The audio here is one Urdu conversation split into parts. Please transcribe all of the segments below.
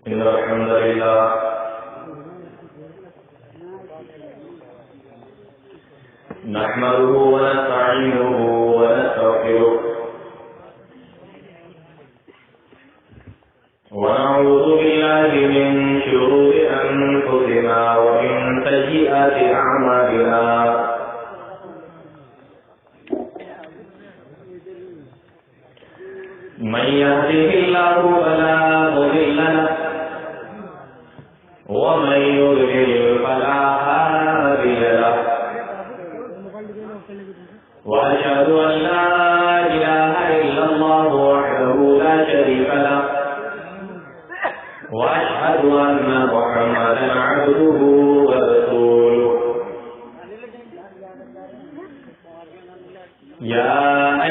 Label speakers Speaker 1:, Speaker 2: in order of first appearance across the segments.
Speaker 1: إن الحمد لله نحمده ونستعينه ونستغفره ونعوذ بالله من شرور أنفسنا ومن سيئات أعمالنا من يهده الله فلا مضل له ومن يضلل فلا هادي له وأشهد أن لا إله إلا الله وحده لا شريك له وأشهد أن محمدا عبده ورسوله يا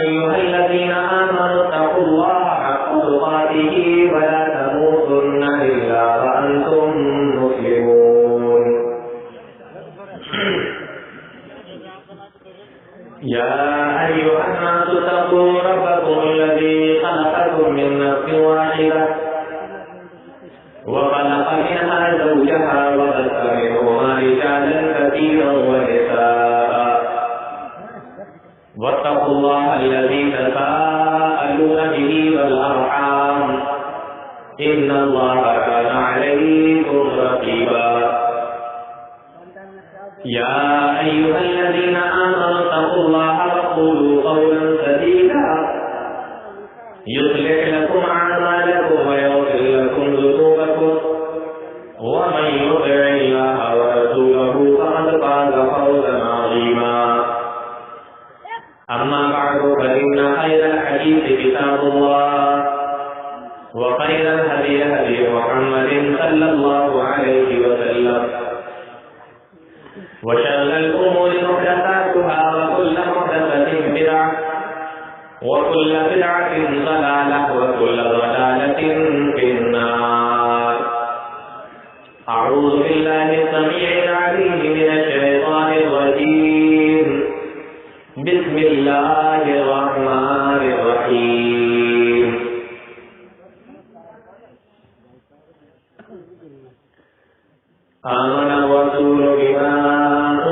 Speaker 1: أيها الذين آمنوا اتقوا الله حق تقاته ولا تموتن إلا وأنتم مسلمون يا أيها الناس اتقوا ربكم الذي خلقكم من نفس واحدة وخلق منها زوجها وبث منهما رجالا كثيرا ونساء واتقوا الله الذي تساءلون به والأرحام إن الله كان عليكم رقيبا يا أيها الذين آمنوا اتقوا الله وقولوا قولا سديدا يصلح لكم أعمالكم ويغفر لكم ذنوبكم ومن يطع الله ورسوله فقد فاز فوزا عظيما أما بعد فإن خير الحديث كتاب الله وخير الهدي هدي محمد صلى الله عليه وسلم وشر الأمور محدثاتها وكل محدثة بدعة وكل بدعة ضلالة وكل ضلالة في النار. أعوذ بالله السميع العليم من الشيطان الرجيم. بسم الله الرحمن الرحيم. آمن الرسول بما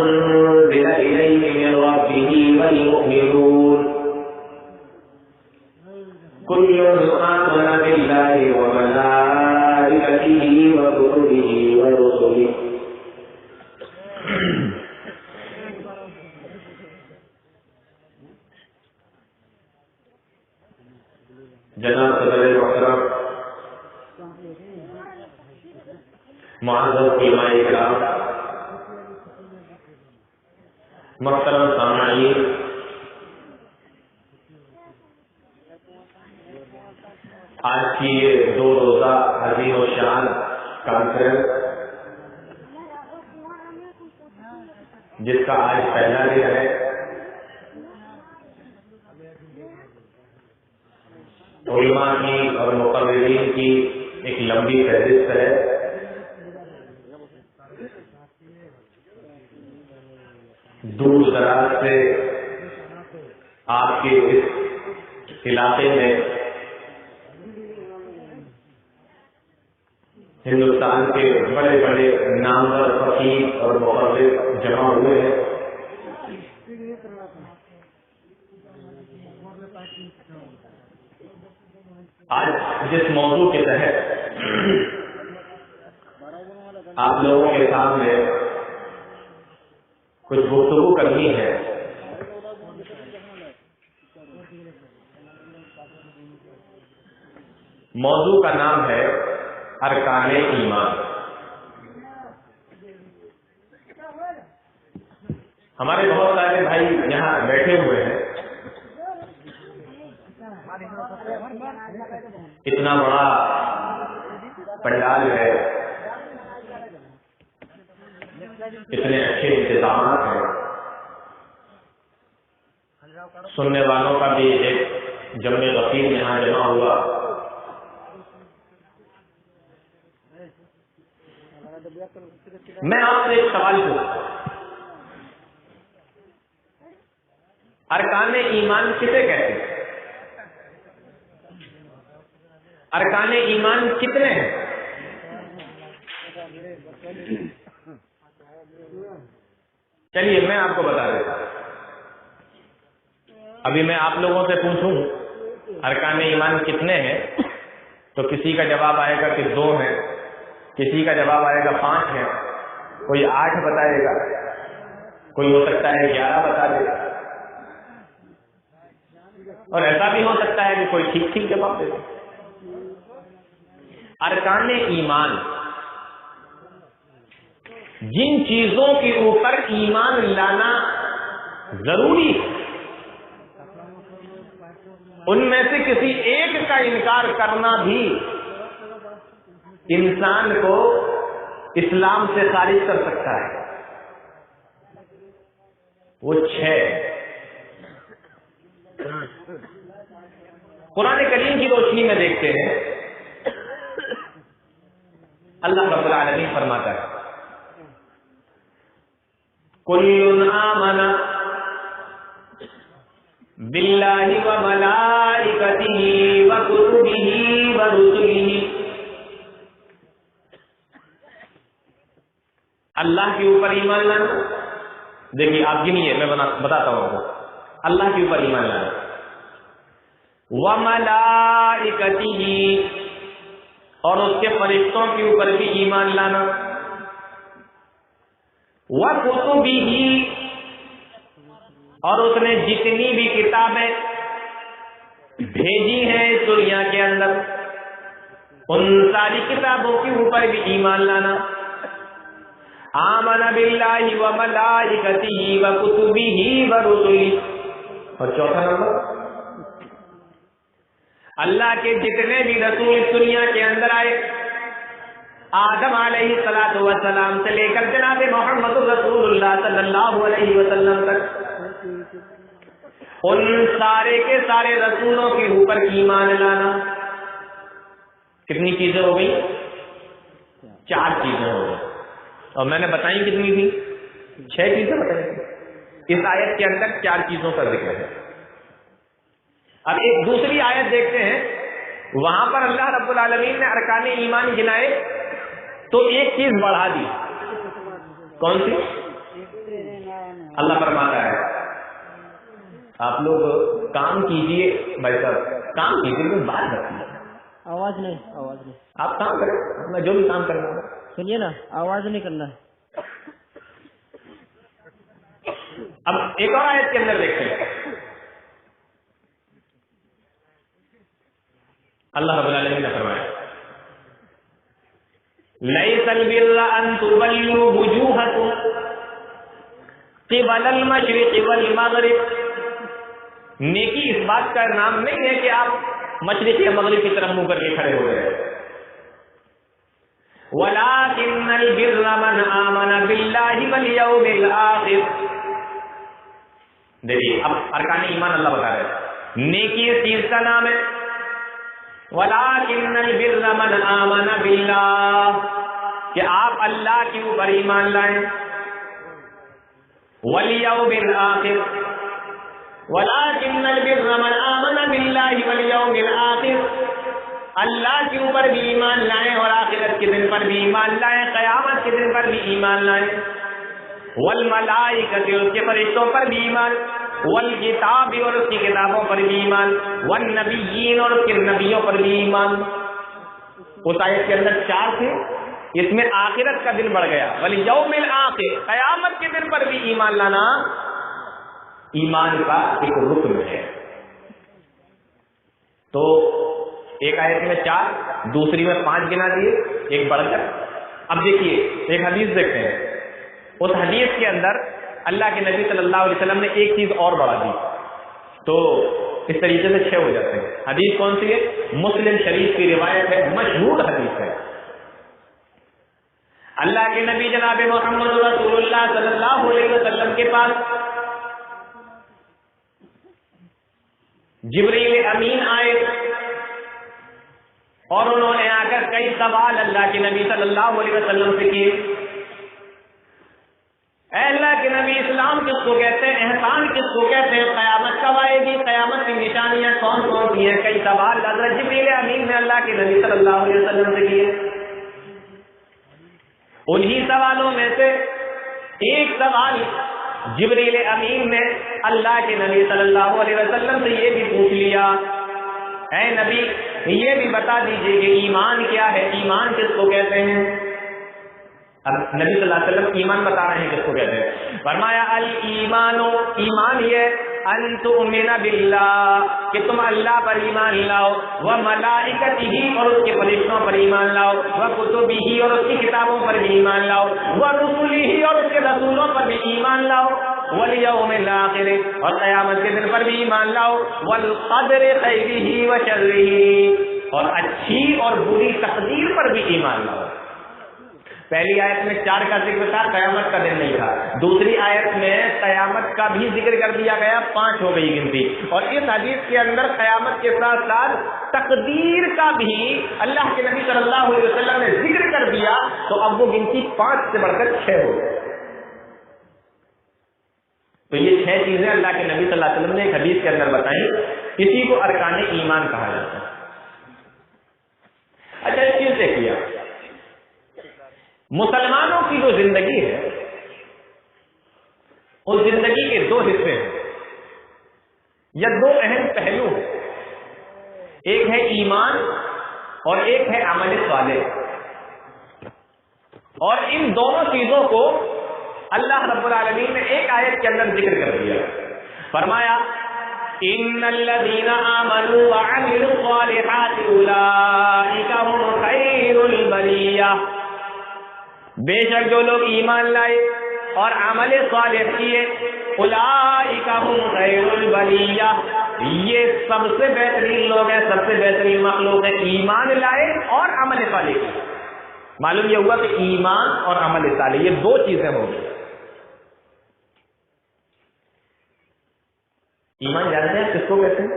Speaker 1: أنزل إليه من ربه والمؤمنون كل آمن بالله وملائكته وكتبه ورسله جناب صدر محترم معزز علماء کرام محترم سامعین، آج کی یہ 2 روزہ عظیم و شان کانفرنس جس کا آج پہلا دن ہے، علماء کی اور مقررین کی ایک لمبی فہرست ہے. دور دراز سے آپ کے اس علاقے میں ہندوستان کے بڑے بڑے نامور فقیر اور مقرر جمع ہوئے ہیں. آج جس موضوع کے تحت آپ لوگوں کے سامنے کچھ گفتگو کرنی ہے، موضوع کا نام ہے ارکان ایمان. ہمارے بہت سارے بھائی یہاں بیٹھے ہوئے ہیں. اتنا بڑا پنڈال ہے، اتنے اچھے انتظامات ہیں، سننے والوں کا بھی ایک جمع غفیر یہاں جمع ہوا. میں آپ سے ایک سوال پوچھتا ہوں، ارکان ایمان کسے کہتے ہیں؟ ارکان ایمان کتنے ہیں؟ چلیے میں آپ کو بتا دیتا ہوں. ابھی میں آپ لوگوں سے پوچھوں ارکان ایمان کتنے ہیں تو کسی کا جواب آئے گا کہ 2 ہیں, کسی کا جواب آئے گا 5 ہیں, کوئی 8 بتائے گا, کوئی ہو سکتا ہے 11 بتا دے, اور ایسا بھی ہو سکتا ہے کہ کوئی ٹھیک ٹھیک جواب دے دے. ارکان ایمان جن چیزوں کے اوپر ایمان لانا ضروری ہے, ان میں سے کسی ایک کا انکار کرنا بھی انسان کو اسلام سے خارج کر سکتا ہے. وہ 6 قرآن کریم کی روشنی میں دیکھتے ہیں. اللہ رب العالمین فرماتا ہے کل آمن باللہ وملائکتہ وکتبہ ورسلہ. اللہ کے اوپر ایمان لانا, دیکھیے آپ گنیے, میں بتاتا ہوں آپ کو. اللہ کے اوپر ایمان لانا, وملائکتہ اور اس کے فرشتوں کے اوپر بھی ایمان لانا, وکتبہ اور اس نے جتنی بھی کتابیں بھیجی ہیں اس دنیا کے اندر ان ساری کتابوں کے اوپر بھی ایمان لانا. آمن باللہ وملائکتہ وکتبہ ورسلہ. اور چوتھا نمبر, اللہ کے جتنے بھی رسول اس دنیا کے اندر آئے, آدم علیہ الصلوۃ والسلام سے لے کر جناب محمد رسول اللہ صلی اللہ علیہ وسلم تک, ان سارے کے سارے رسولوں کے اوپر ایمان لانا. کتنی چیزیں ہو گئی؟ 4 چیزیں ہو گئی, اور میں نے بتائی کتنی تھی؟ 6 چیزیں بتائی. اس آیت کے اندر 4 چیزوں کا ذکر ہے. اب ایک دوسری آیت دیکھتے ہیں, وہاں پر اللہ رب العالمین نے ارکان ایمان گنائے تو ایک چیز بڑھا دی. کون سی؟ اللہ فرماتا ہے آپ لوگ کام کیجئے, بھائی صاحب کام کیجئے, کوئی بات رکھیے.
Speaker 2: آواز نہیں,
Speaker 1: آپ کام کریں, اپنا جو بھی کام کرنا ہے.
Speaker 2: سنیے نا, آواز نہیں کرنا ہے.
Speaker 1: اب ایک اور آیت کے اندر دیکھتے ہیں, اللہ رب العالمین نے فرمایا لیس البر ان تولوا وجوہکم قبل المشرق والمغرب. نیکی اس بات کا نام نہیں ہے کہ آپ مشرق یا مغرب کی طرف منہ کر کے کھڑے ہو گئے. ولکن البر من آمن باللہ والیوم الآخر. دیکھیے اب ارکان ایمان اللہ بتا رہے ہیں, نیکی اس چیز کا نام ہے. ولکن البر من آمن باللہ, کہ آپ اللہ کے اوپر ایمان لائیں. والیوم الآخر, ولکن البر من آمن باللہ والیوم الآخر, اللہ کے اوپر بھی ایمان لائیں اور آخرت کے دن پر بھی ایمان لائیں, قیامت کے دن پر بھی ایمان لائیں. والملائکۃ, اس کے فرشتوں پر بھی ایمان. والکتاب, اور اس کی کتابوں پر بھی ایمان. والنبیین, اور اس کے نبیوں پر بھی ایمان. اس آیت کے اندر 4 تھے, اس میں آخرت کا دن بڑھ گیا. والیوم الآخر, قیامت کے دن پر بھی ایمان لانا ایمان کا ایک رکن ہے. تو ایک آیت میں 4, دوسری میں 5 گنا دیے, ایک بڑھ کر. اب دیکھیے ایک حدیث دیکھتے ہیں, اس حدیث کے اندر اللہ کے نبی صلی اللہ علیہ وسلم نے ایک چیز اور بڑھا دی, تو اس طریقے سے 6 ہو جاتے ہیں. حدیث کون سی ہے؟ مسلم شریف کی روایت ہے, مشہور حدیث ہے. اللہ کے نبی جناب محمد رسول اللہ صلی اللہ علیہ وسلم کے پاس جبریل امین آئے اور انہوں نے آ کر کئی سوال اللہ کے نبی صلی اللہ علیہ وسلم سے کیے. اے اللہ کے نبی, اسلام کس کو کہتے ہیں, احسان کس کو کہتے ہیں, قیامت کب آئے گی, قیامت کی نشانیاں کون کون سی ہیں, کئی سوال حضرت جبریل امین نے اللہ کے نبی صلی اللہ علیہ وسلم سے کیے. انہی سوالوں میں سے ایک سوال جبریل امین نے اللہ کے نبی صلی اللہ علیہ وسلم سے یہ بھی پوچھ لیا، اے نبی یہ بھی بتا دیجئے کہ ایمان کیا ہے، ایمان کس کو کہتے ہیں؟ اب نبی صلی اللہ علیہ وسلم ایمان بتا رہے ہیں کس کو کہتے ہیں. فرمایا الایمان، ایمان یہ ان تؤمن باللہ کہ تم اللہ پر ایمان لاؤ، وملائکتہ اور اس کے فرشتوں پر ایمان لاؤ، وکتبہ اور اس کی کتابوں پر بھی ایمان لاؤ، ورسلہ اور اس کے رسولوں پر بھی ایمان لاؤ، والیوم الاخر اور قیامت کے دن پر بھی ایمان لاؤ، والقدر خیرہ وشرہ اور اچھی اور بری تقدیر پر بھی ایمان لاؤ. پہلی آیت میں 4 کا ذکر تھا، قیامت کا دن نہیں تھا. دوسری آیت میں قیامت کا بھی ذکر کر دیا گیا، 5 ہو گئی گنتی. اور اس حدیث کے اندر قیامت کے ساتھ ساتھ تقدیر کا بھی اللہ کے نبی صلی اللہ علیہ وسلم نے ذکر کر دیا، تو اب وہ گنتی 5 سے بڑھ کر 6 ہو گئی. تو یہ 6 چیزیں اللہ کے نبی صلی اللہ علیہ وسلم نے ایک حدیث کے اندر بتائیں. اسی کو ارکان ایمان کہا جاتا ہے. اچھا ایک چیز دیکھیے، مسلمانوں کی جو زندگی ہے اس زندگی کے 2 حصے ہیں یا 2 اہم پہلو ہیں. ایک ہے ایمان اور ایک ہے عمل صالح. اور ان دونوں چیزوں کو اللہ رب العالمین نے ایک آیت کے اندر ذکر کر دیا. فرمایا ان الذين آمنوا وعملوا الصالحات اولئك هم خير البرية، بے شک جو لوگ ایمان لائے اور عمل صالح کیے، اولئک هم خیر البریہ، یہ سب سے بہترین لوگ ہیں، سب سے بہترین مخلوق ہے. ایمان لائے اور عمل صالح کیے. معلوم یہ ہوا کہ ایمان اور عمل صالح یہ 2 چیزیں ہوں گی. ایمان جانتے ہیں کس کو کہتے ہیں؟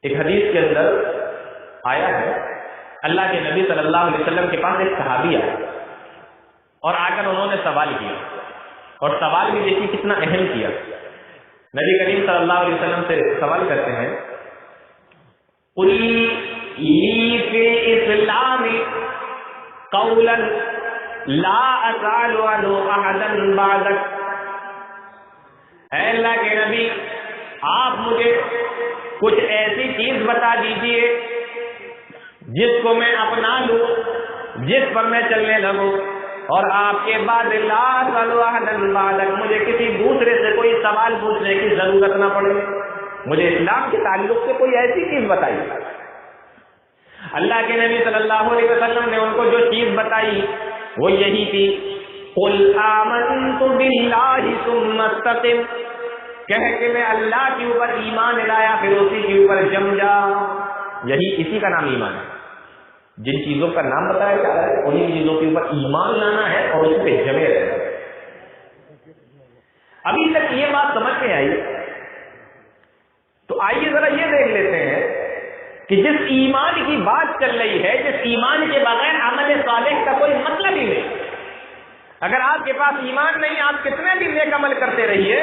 Speaker 1: ایک حدیث کے اندر آیا ہے، اللہ کے نبی صلی اللہ علیہ وسلم کے پاس ایک صحابی آیا اور آ کر انہوں نے سوال کیا، اور سوال بھی دیکھیے کتنا اہم کیا. نبی کریم صلی اللہ علیہ وسلم سے سوال کرتے ہیں، قل لی فی الاسلام قولا لا اسأل عنہ احدا بعدک. اے اللہ کے نبی آپ مجھے کچھ ایسی چیز بتا دیجئے جس کو میں اپنا لوں، جس پر میں چلنے لگوں، اور آپ کے بعد لا اسأل احدا بعدک، مجھے کسی دوسرے سے کوئی سوال پوچھنے کی ضرورت نہ پڑے. مجھے اسلام کے تعلق سے کوئی ایسی چیز بتائیے. اللہ کے نبی صلی اللہ علیہ وسلم نے ان کو جو چیز بتائی وہ یہی تھی، قل آمنت باللہ ثم استقم، کہہ کہ میں اللہ کے اوپر ایمان لایا پھر اسی کے اوپر جم جا. یہی اسی کا نام ایمان ہے. جن چیزوں کا نام بتایا جا رہا ہے انہیں چیزوں کے اوپر ایمان لانا ہے اور اس پہ جمے رہنا ہے. ابھی تک یہ بات سمجھ میں آئی، تو آئیے ذرا یہ دیکھ لیتے ہیں کہ جس ایمان کی بات چل رہی ہے، جس ایمان کے بغیر عمل صالح کا کوئی مطلب ہی نہیں. اگر آپ کے پاس ایمان نہیں، آپ کتنے بھی نیک عمل کرتے رہیے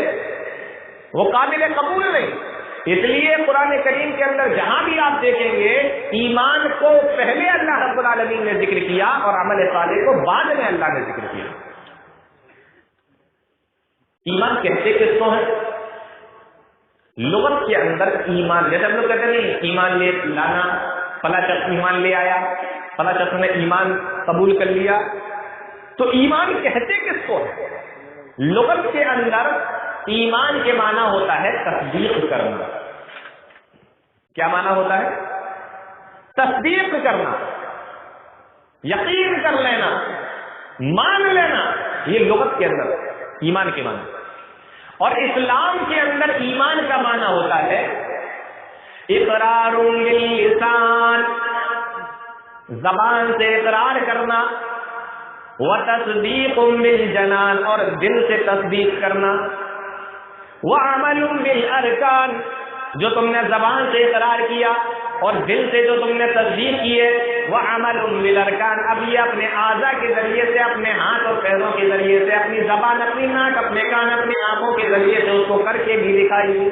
Speaker 1: وہ قابل قبول نہیں. اس لیے قرآن کریم کے اندر جہاں بھی آپ دیکھیں گے ایمان کو پہلے اللہ رب العالمین نے ذکر کیا اور عمل صالح کو بعد میں اللہ نے ذکر کیا. ایمان کہتے کس کو ہے؟ لغت کے اندر ایمان، جیسے ہم لوگ کہتے ہیں ایمان لے لانا، فلاں شخص ایمان لے آیا، فلاں شخص نے ایمان قبول کر لیا. تو ایمان کہتے کس کو ہے؟ لغت کے اندر ایمان کے معنی ہوتا ہے تصدیق کرنا. کیا معنی ہوتا ہے؟ تصدیق کرنا، یقین کر لینا، مان لینا. یہ لغت کے اندر ایمان کے معنی. اور اسلام کے اندر ایمان کا معنی ہوتا ہے اقرار باللسان، زبان سے اقرار کرنا، وتصدیق بالجنان اور دل سے تصدیق کرنا، وعمل بالارکان جو تم نے زبان سے اقرار کیا اور دل سے جو تم نے تصدیق کی ہے، وعمل بالارکان اب یہ اپنے اعضاء کے ذریعے سے، اپنے ہاتھ اور پیروں کے ذریعے سے، اپنی زبان، اپنی ناک، اپنے کان، اپنی آنکھوں کے ذریعے سے اس کو کر کے بھی دکھائیے.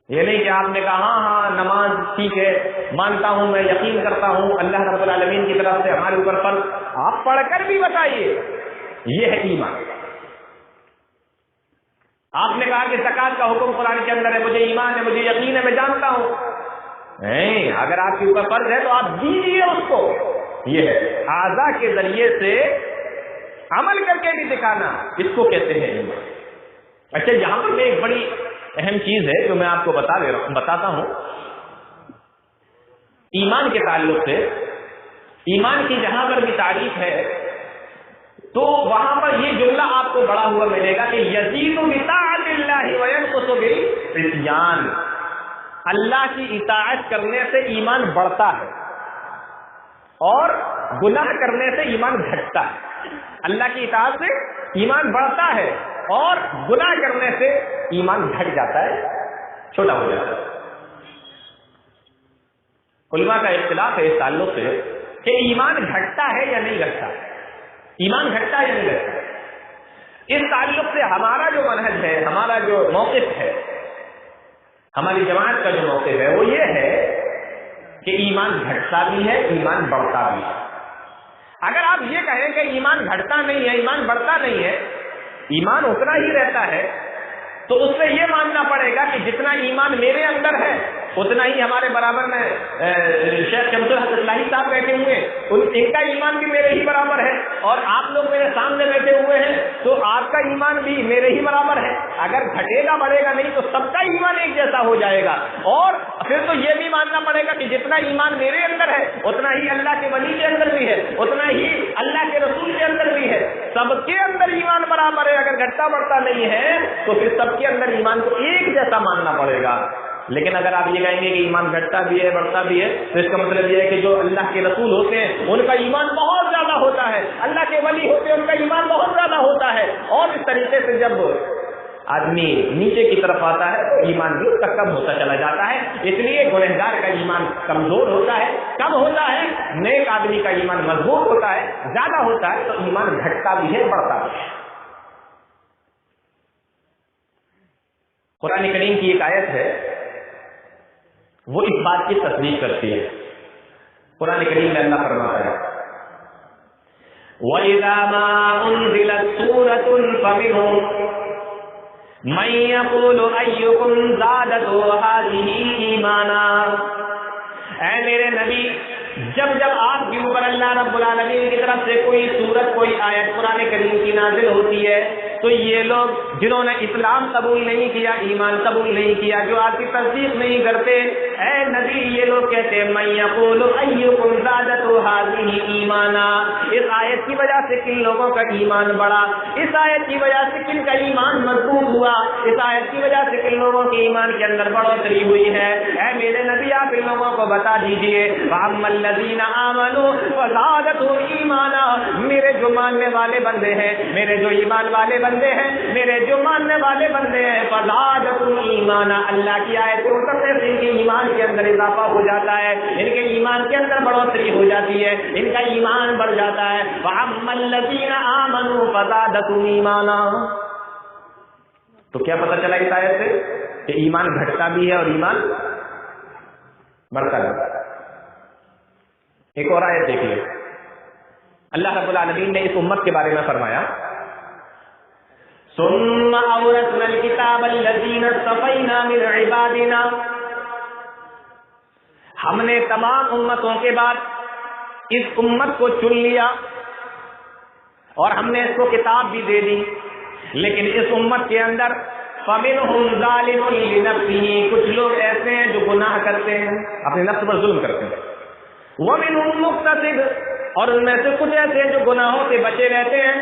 Speaker 1: یہ نہیں کہ آپ نے کہا ہاں نماز ٹھیک ہے مانتا ہوں میں یقین کرتا ہوں اللہ رب العالمین کی طرف سے ہمارے اوپر فرض، آپ پڑھ کر بھی بتائیے، یہ ہے ایمان۔ آپ نے کہا کہ زکات کا حکم قرآن کے اندر ہے، مجھے ایمان ہے، مجھے یقین ہے، میں جانتا ہوں، نہیں، اگر آپ کے اوپر فرض ہے تو آپ دیجیے اس کو، یہ ہے اعضاء کے ذریعے سے عمل کر کے بھی دکھانا، اس کو کہتے ہیں ایمان۔ اچھا، یہاں پر میں ایک بڑی اہم چیز ہے جو میں آپ کو بتاتا ہوں ایمان کے تعلق سے۔ ایمان کی جہاں پر بھی تعریف ہے تو وہاں پر یہ جملہ آپ کو بڑا ہوا ملے گا کہ یزید بطاعت اللہ وینقص بالعصیان، اللہ کی اطاعت کرنے سے ایمان بڑھتا ہے اور گناہ کرنے سے ایمان گھٹتا ہے۔ اللہ کی اطاعت سے ایمان بڑھتا ہے اور گناہ کرنے سے ایمان گھٹ جاتا ہے، چھوٹا ہو جاتا ہے۔ علماء کا اختلاف ہے اس تعلق سے کہ ایمان گھٹتا ہے یا نہیں گھٹتا، ایمان گھٹتا ہے یا نہیں گھٹتا۔ اس تعلق سے ہمارا جو منہج ہے، ہمارا جو موقف ہے، ہماری جماعت کا جو موقف ہے وہ یہ ہے کہ ایمان گھٹتا بھی ہے، ایمان بڑھتا بھی ہے۔ اگر آپ یہ کہیں کہ ایمان گھٹتا نہیں ہے، ایمان بڑھتا نہیں ہے، ایمان اتنا ہی رہتا ہے، تو اس سے یہ ماننا پڑے گا کہ جتنا ایمان میرے اندر ہے اتنا ہی ہمارے برابر میں شیخ شمس الحق اصلاحی صاحب بیٹھے ہوئے، ان کا ایمان بھی میرے ہی برابر ہے، اور آپ لوگ میرے سامنے بیٹھے ہوئے ہیں تو آپ کا ایمان بھی میرے ہی برابر ہے۔ اگر گھٹے گا بڑھے گا نہیں تو سب کا ایمان ایک جیسا ہو جائے گا، اور پھر تو یہ بھی ماننا پڑے گا کہ جتنا ایمان میرے اندر ہے اتنا ہی اللہ کے ولی کے اندر بھی ہے، اتنا ہی اللہ کے رسول کے اندر بھی ہے، سب کے اندر ایمان برابر ہے۔ اگر گھٹتا بڑھتا نہیں ہے تو پھر سب کے اندر ایمان کو ایک جیسا ماننا پڑے گا۔ لیکن اگر آپ یہ کہیں گے کہ ایمان گھٹتا بھی ہے بڑھتا بھی ہے تو اس کا مطلب یہ ہے کہ جو اللہ کے رسول ہوتے ہیں ان کا ایمان بہت زیادہ ہوتا ہے، اللہ کے ولی ہوتے ہیں ان کا ایمان بہت زیادہ ہوتا ہے، اور اس طریقے سے جب آدمی نیچے کی طرف آتا ہے تو ایمان بھی اس کا کم ہوتا چلا جاتا ہے۔ اس لیے گنہگار کا ایمان کمزور ہوتا ہے، کم ہوتا ہے، نیک آدمی کا ایمان مضبوط ہوتا ہے، زیادہ ہوتا ہے تو ایمان گھٹتا بھی ہے بڑھتا بھی ہے۔ قرآن کریم کی ایک آیت ہے وہ اس بات کی تصدیق کرتی ہے۔ قرآن کریم میں اللہ فرماتا ہے وَإِذَا مَا أُنزِلَتْ سُورَةٌ فَمِنْهُمْ مَن يَقُولُ أَيُّكُمْ زَادَتْهُ هَٰذِهِ إِيمَانًا، اے میرے نبی، جب جب آپ کے اوپر اللہ رب العالمین کی طرف سے کوئی سورت کوئی آیت قرآن کریم کی نازل ہوتی ہے تو یہ لوگ جنہوں نے اسلام قبول نہیں کیا، ایمان قبول نہیں کیا، جو آپ کی تصدیق نہیں کرتے، اے نبی یہ لوگ کہتے ہیں من یقول ایکم زادتہ ہذہ ایمانا، اس آیت کی وجہ سے کن لوگوں کا ایمان بڑھا، اس آیت کی وجہ سے کن کا ایمان مضبوط ہوا، اس آیت کی وجہ سے کن لوگوں کے ایمان کے اندر بڑھوتری ہوئی ہے۔ اے میرے نبی آپ ان لوگوں کو بتا دیجئے وَأَمَّا الَّذِينَ آمَنُوا وَزَادَتْهُمْ ایمانا، میرے جو ماننے والے بندے ہیں، میرے جو ایمان والے بندے ہیں، میرے جو ماننے والے بندے ہیں، فَزَادَتْهُمْ ایمانا، اللہ کی آیت اترنے سے ان کے ایمان کے اندر اضافہ ہو جاتا ہے، ان کے ایمان کے اندر بڑھوتری ہو جاتی ہے، ان کا ایمان بڑھ جاتا ہے۔ وَأَمَّا الَّذِينَ آمَنُوا فَزَادَتْهُمْ ایمانا، تو کیا پتہ چلا اس آیت سے کہ ایمان گھٹتا بھی ہے اور ایمان بڑھتا بھی ہے۔ ایک اور آیت دیکھیے، اللہ رب العالمین نے اس امت کے بارے میں فرمایا ثم اورثنا الكتاب الذين اصطفينا من عبادنا، ہم نے تمام امتوں کے بعد اس امت کو چن لیا اور ہم نے اس کو کتاب بھی دے دی، لیکن اس امت کے اندر فَمِنْهُمْ ظَالِمٌ لِنَفْسِهِ، کچھ لوگ ایسے ہیں جو گناہ کرتے ہیں، اپنے نفس پر ظلم کرتے ہیں، وَمِنْهُمْ مُقْتَصِدٌ، اور ان میں سے کچھ ایسے ہیں جو گناہوں سے بچے رہتے ہیں،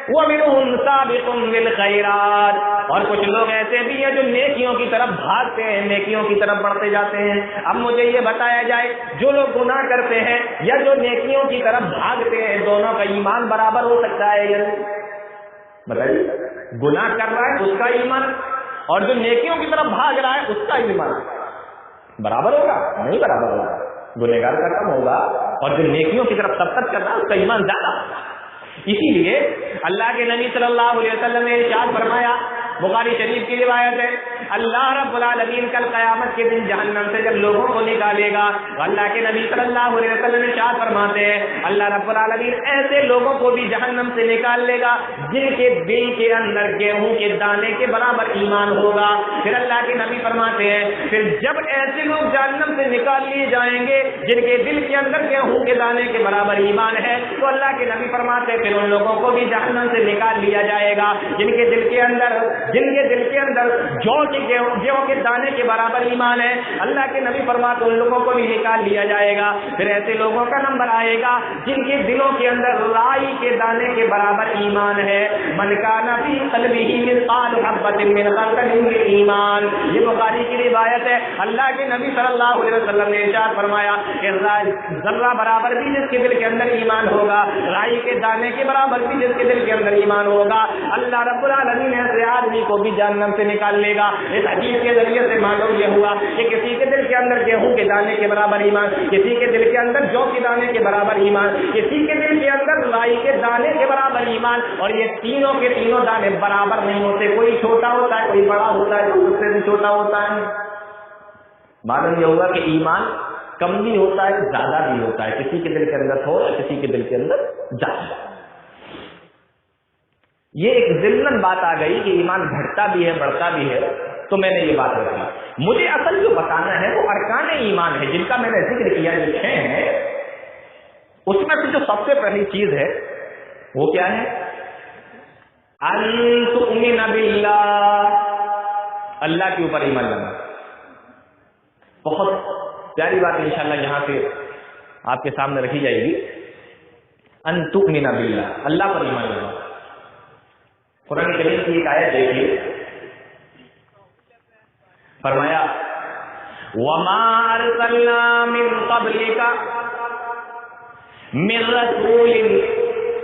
Speaker 1: وَمِنْهُمْ سَابِقٌ بِالْخَيْرَاتِ، اور کچھ لوگ ایسے بھی ہیں جو نیکیوں کی طرف بھاگتے ہیں، نیکیوں کی طرف بڑھتے جاتے ہیں۔ اب مجھے یہ بتایا جائے جو لوگ گناہ کرتے ہیں یا جو نیکیوں کی طرف بھاگتے ہیں، دونوں کا ایمان برابر ہو سکتا ہے یا نہیں؟ بتائیے، گناہ کر رہا ہے اس کا ایمان اور جو نیکیوں کی طرف بھاگ رہا ہے اس کا ایمان برابر ہوگا؟ نہیں برابر ہوگا، گنہگار کا کم ہوگا اور جو نیکیوں کی طرف سبقت کر رہا ہے اس کا ایمان زیادہ ہوگا۔ اسی لیے اللہ کے نبی صلی اللہ علیہ وسلم نے ارشاد فرمایا بخاری شریف کی روایت ہے اللہ رب العالمین کل قیامت کے دن جہنم سے جب لوگوں کو نکالے گا، اللہ کے نبی صلی اللہ علیہ وسلم ارشاد فرماتے ہیں اللہ رب العالمین ایسے لوگوں کو بھی جہنم سے نکال لے گا جن کے دل کے اندر گیہوں کے دانے کے برابر ایمان ہوگا۔ پھر اللہ کے نبی فرماتے ہیں پھر جب ایسے لوگ جہنم سے نکال لیے جائیں گے جن کے دل کے اندر گیہوں کے دانے کے برابر ایمان ہے، تو اللہ کے نبی فرماتے ہیں پھر ان لوگوں کو بھی جہنم سے نکال لیا جائے گا جن کے دل کے اندر جو گیہوں کے دانے کے برابر ایمان ہے، اللہ کے نبی فرماتے ان لوگوں کو بھی نکال لیا جائے گا۔ پھر ایسے لوگوں کا نمبر آئے گا جن کے دلوں کے اندر رائی کے دانے کے برابر ایمان ہے، من کان فی قلبہ مثقال حبۃ من خردل من ایمان، یہ بخاری کی روایت ہے۔ اللہ کے نبی صلی اللہ علیہ وسلم نے ارشاد فرمایا کہ ذرہ برابر بھی جس کے دل کے اندر ایمان ہوگا، رائی کے دانے کے برابر بھی جس کے دل کے اندر ایمان ہوگا، اللہ رب العالمین ایسے آدمی کو بھی جہنم سے نکال لے گا۔ اس حدیث کے ذریعے سے معلوم یہ ہوا کہ کسی کے دل کے اندر گیہوں کے دانے کے برابر ایمان، کسی کے دل کے اندر جو کے دانے کے برابر ایمان، کسی کے دل کے اندر رائی کے دانے کے برابر ایمان، اور یہ تینوں کے تینوں دانے برابر نہیں ہوتے، کوئی چھوٹا ہوتا ہے کوئی بڑا ہوتا ہے کوئی اس سے بھی چھوٹا ہوتا ہے۔ معلوم یہ ہوگا کہ ایمان کم بھی ہوتا ہے زیادہ بھی ہوتا ہے، کسی کے دل کے اندر تھوڑا کسی کے دل کے اندر زیادہ۔ یہ ایک ضمن بات آ گئی کہ ایمان گھٹتا بھی ہے بڑھتا بھی ہے، تو میں نے یہ بات رکھی۔ مجھے اصل جو بتانا ہے وہ ارکان ایمان ہے جن کا میں نے ذکر کیا، جو 6 ہیں، اس میں سے جو سب سے پہلی چیز ہے وہ کیا ہے؟ ان تؤمن باللہ، اللہ کے اوپر ایمان لانا۔ بہت پیاری بات انشاءاللہ یہاں سے آپ کے سامنے رکھی جائے گی۔ ان تؤمن باللہ، اللہ پر ایمان لانا۔ قرآن کریم کی ایک آیت دیکھیے، فرمایا وَمَا أَرْسَلْنَا مِن قَبْلِكَ مِن رَّسُولٍ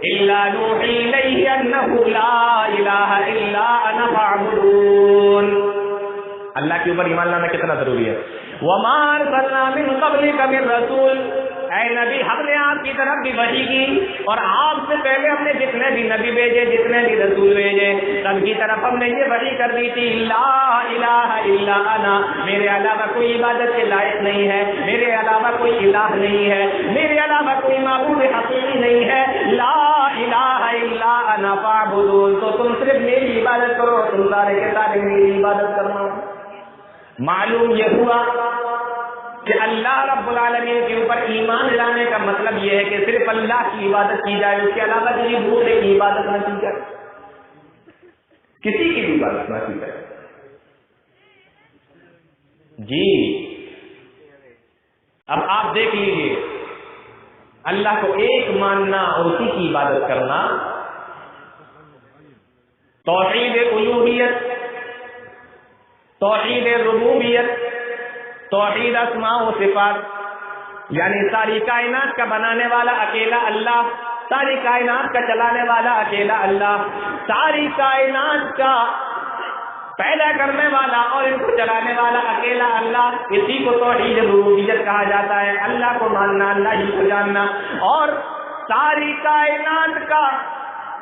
Speaker 1: إِلَّا نُوحِي إِلَيْهِ أَنَّهُ لَا إِلَٰهَ إِلَّا أَنَا فَاعْبُدُونِ۔ اللہ کے اوپر ایمان لانا کتنا ضروری ہے۔ وَمَا أَرْسَلْنَا مِن قَبْلِكَ مِن رَّسُولٍ، اے نبی ہم نے آپ کی طرف بھی وحی کی، اور آپ سے پہلے ہم نے جتنے بھی نبی بھیجے جتنے بھی رسول بھیجے سب کی طرف ہم نے یہ وحی کر دی تھی لا الہ الا انا، میرے علاوہ کوئی عبادت کے لائق نہیں ہے، میرے علاوہ کوئی الہ نہیں ہے، میرے علاوہ کوئی معبود حقیقی نہیں ہے، لا الہ الا انا فاعبدون، تو تم صرف میری عبادت کرو، تم سارے کے سارے میری عبادت کرنا۔ معلوم یہ ہوا کہ اللہ رب العالمین کے اوپر ایمان لانے کا مطلب یہ ہے کہ صرف اللہ کی عبادت کی جائے، اس کے علاوہ کسی دوسرے کی عبادت نہ کی جائے، کسی کی بھی عبادت نہ کی جائے۔ جی اب آپ دیکھ لیجیے، اللہ کو ایک ماننا اور اسی کی عبادت کرنا، توحید الوہیت، توحید ربوبیت، توحید اسماء و صفات، یعنی ساری کائنات کا بنانے والا اکیلا اللہ، ساری کائنات کا چلانے والا اکیلا اللہ، ساری کائنات کا پیدا کرنے والا اور ان کو چلانے والا اکیلا اللہ، اسی کو توحید ربوبیت کہا جاتا ہے۔ اللہ کو ماننا، اللہ ہی کو جاننا، اور ساری کائنات کا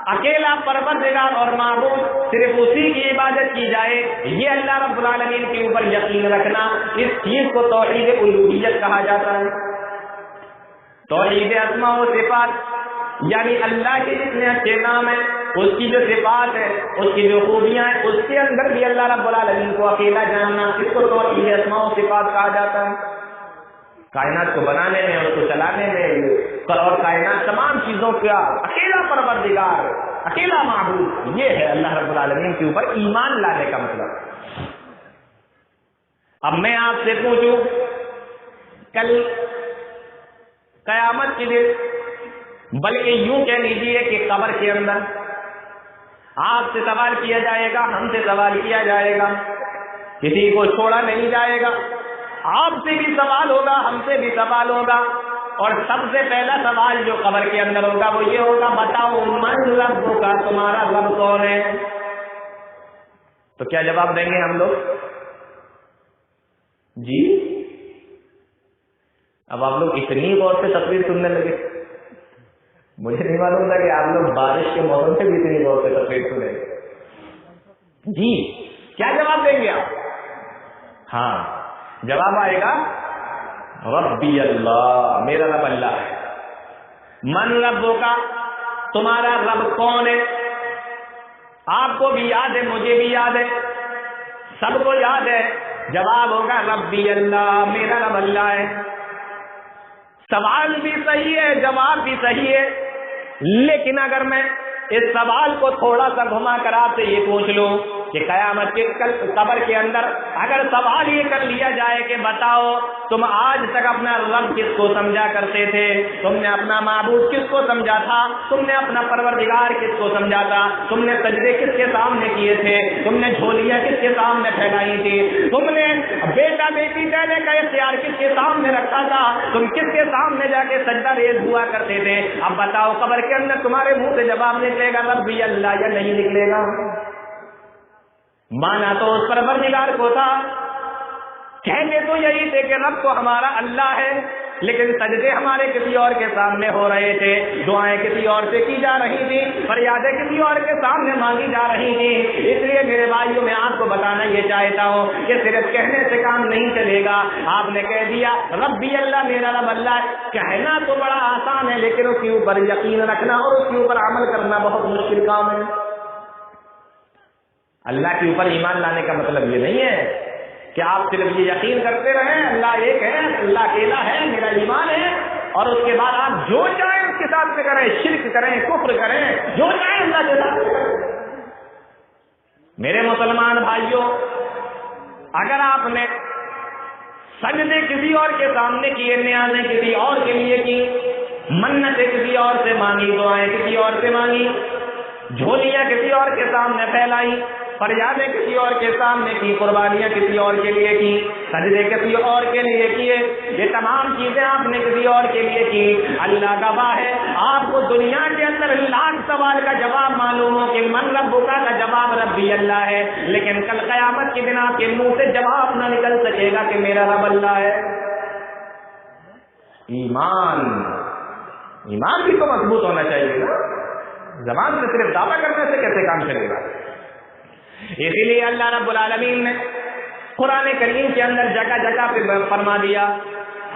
Speaker 1: اکیلا پروردگار اور معبود صرف اسی کی عبادت کی جائے، یہ اللہ رب العالمین کے اوپر یقین رکھنا، اس چیز کو توحید الوہیت کہا جاتا ہے۔ توحید اسماء و صفات، یعنی اللہ کے جتنے اچھے نام ہیں، اس کی جو صفات ہے، اس کی جو خوبیاں ہیں، اس کے اندر بھی اللہ رب العالمین کو اکیلا جاننا، اس کو توحید اسماء و صفات کہا جاتا ہے۔ کائنات کو بنانے میں اور اس کو چلانے میں اور کائنات تمام چیزوں کا اکیلا پروردگار، اکیلا معبود، یہ ہے اللہ رب العالمین کے اوپر ایمان لانے کا مطلب۔ اب میں آپ سے پوچھوں، کل قیامت کے دن، بلکہ یوں کہہ لیجیے کہ قبر کے اندر آپ سے سوال کیا جائے گا، ہم سے سوال کیا جائے گا، کسی کو چھوڑا نہیں جائے گا، آپ سے بھی سوال ہوگا، ہم سے بھی سوال ہوگا، اور سب سے پہلا سوال جو قبر کے اندر ہوگا وہ یہ ہوگا، بتاؤ من ربک، تمہارا رب کون ہے؟ تو کیا جواب دیں گے ہم لوگ؟ جی اب آپ لوگ اتنی غور سے تقریر سننے لگے، مجھے نہیں معلوم تھا کہ آپ لوگ بارش کے موسم سے بھی اتنی غور سے تقریر سنیں گے۔ جی کیا جواب دیں گے آپ؟ ہاں جواب آئے گا ربی اللہ، میرا رب اللہ ہے۔ من ربوں کا، تمہارا رب کون ہے؟ آپ کو بھی یاد ہے، مجھے بھی یاد ہے، سب کو یاد ہے۔ جواب ہوگا ربی اللہ، میرا رب اللہ ہے۔ سوال بھی صحیح ہے، جواب بھی صحیح ہے، لیکن اگر میں اس سوال کو تھوڑا سا گھما کر آپ سے یہ پوچھ لوں کہ قیامت کے قبر کے اندر اگر سوال یہ کر لیا جائے کہ بتاؤ تم آج تک اپنا رب کس کو سمجھا کرتے تھے، تم نے اپنا معبود کس کو سمجھا تھا، تم نے اپنا پروردگار کس کو سمجھا تھا، تم نے سجدے کس کے سامنے کیے تھے، تم نے جھولیاں کس کے سامنے پھیلائی تھی، تم نے بیٹا بیٹی دینے کا اختیار کس کے سامنے رکھا تھا، تم کس کے سامنے جا کے سجدہ ریز ہوا کرتے تھے، اب بتاؤ قبر کے اندر تمہارے منہ سے جواب نکلے گا ربی اللہ یا نہیں نکلے گا؟ مانا تو اس پروردگار کو تھا، کہتے تو یہی تھے کہ رب تو ہمارا اللہ ہے، لیکن سجدے ہمارے کسی اور کے سامنے ہو رہے تھے، دعائیں کسی اور سے کی جا رہی تھی، فریادیں کسی اور کے سامنے مانگی جا رہی تھی۔ اس لیے میرے بھائیوں میں آپ کو بتانا یہ چاہتا ہوں کہ صرف کہنے سے کام نہیں چلے گا۔ آپ نے کہہ دیا ربی اللہ، میرا رب اللہ ہے، کہنا تو بڑا آسان ہے، لیکن اس کے اوپر یقین رکھنا اور اس کے اوپر عمل کرنا بہت مشکل کام ہے۔ اللہ کے اوپر ایمان لانے کا مطلب یہ نہیں ہے کہ آپ صرف یہ یقین کرتے رہیں اللہ ایک ہے، اللہ اکیلا ہے، میرا ایمان ہے، اور اس کے بعد آپ جو چاہیں اس کے ساتھ میں کریں، شرک کریں، کفر کریں، جو چاہیں اللہ کے ساتھ کریں۔ میرے مسلمان بھائیوں، اگر آپ نے سجدے کسی اور کے سامنے کیے، نیازیں کسی اور کے لیے کی، منتیں کسی اور سے مانگی، دعائیں کسی اور سے مانگی، جھولیاں کسی اور کے سامنے پھیلائی، فریادیں کسی اور کے سامنے کی، قربانیاں کسی اور کے لیے کی، سجدے کسی اور کے لیے کیے، یہ تمام چیزیں آپ نے کسی اور کے لیے کی، اللہ گواہ ہے آپ کو دنیا کے اندر لاکھ سوال کا جواب معلوم ہو کہ من ربک کا جواب ربی اللہ ہے، لیکن کل قیامت کے دن آپ کے منہ سے جواب نہ نکل سکے گا کہ میرا رب اللہ ہے۔ ایمان بھی تو مضبوط ہونا چاہیے نا، زبان سے صرف دعویٰ کرنے سے کیسے کام چلے گا؟ اسی لیے اللہ رب العالمین نے قرآن کریم کے اندر جگہ جگہ پہ فرما دیا،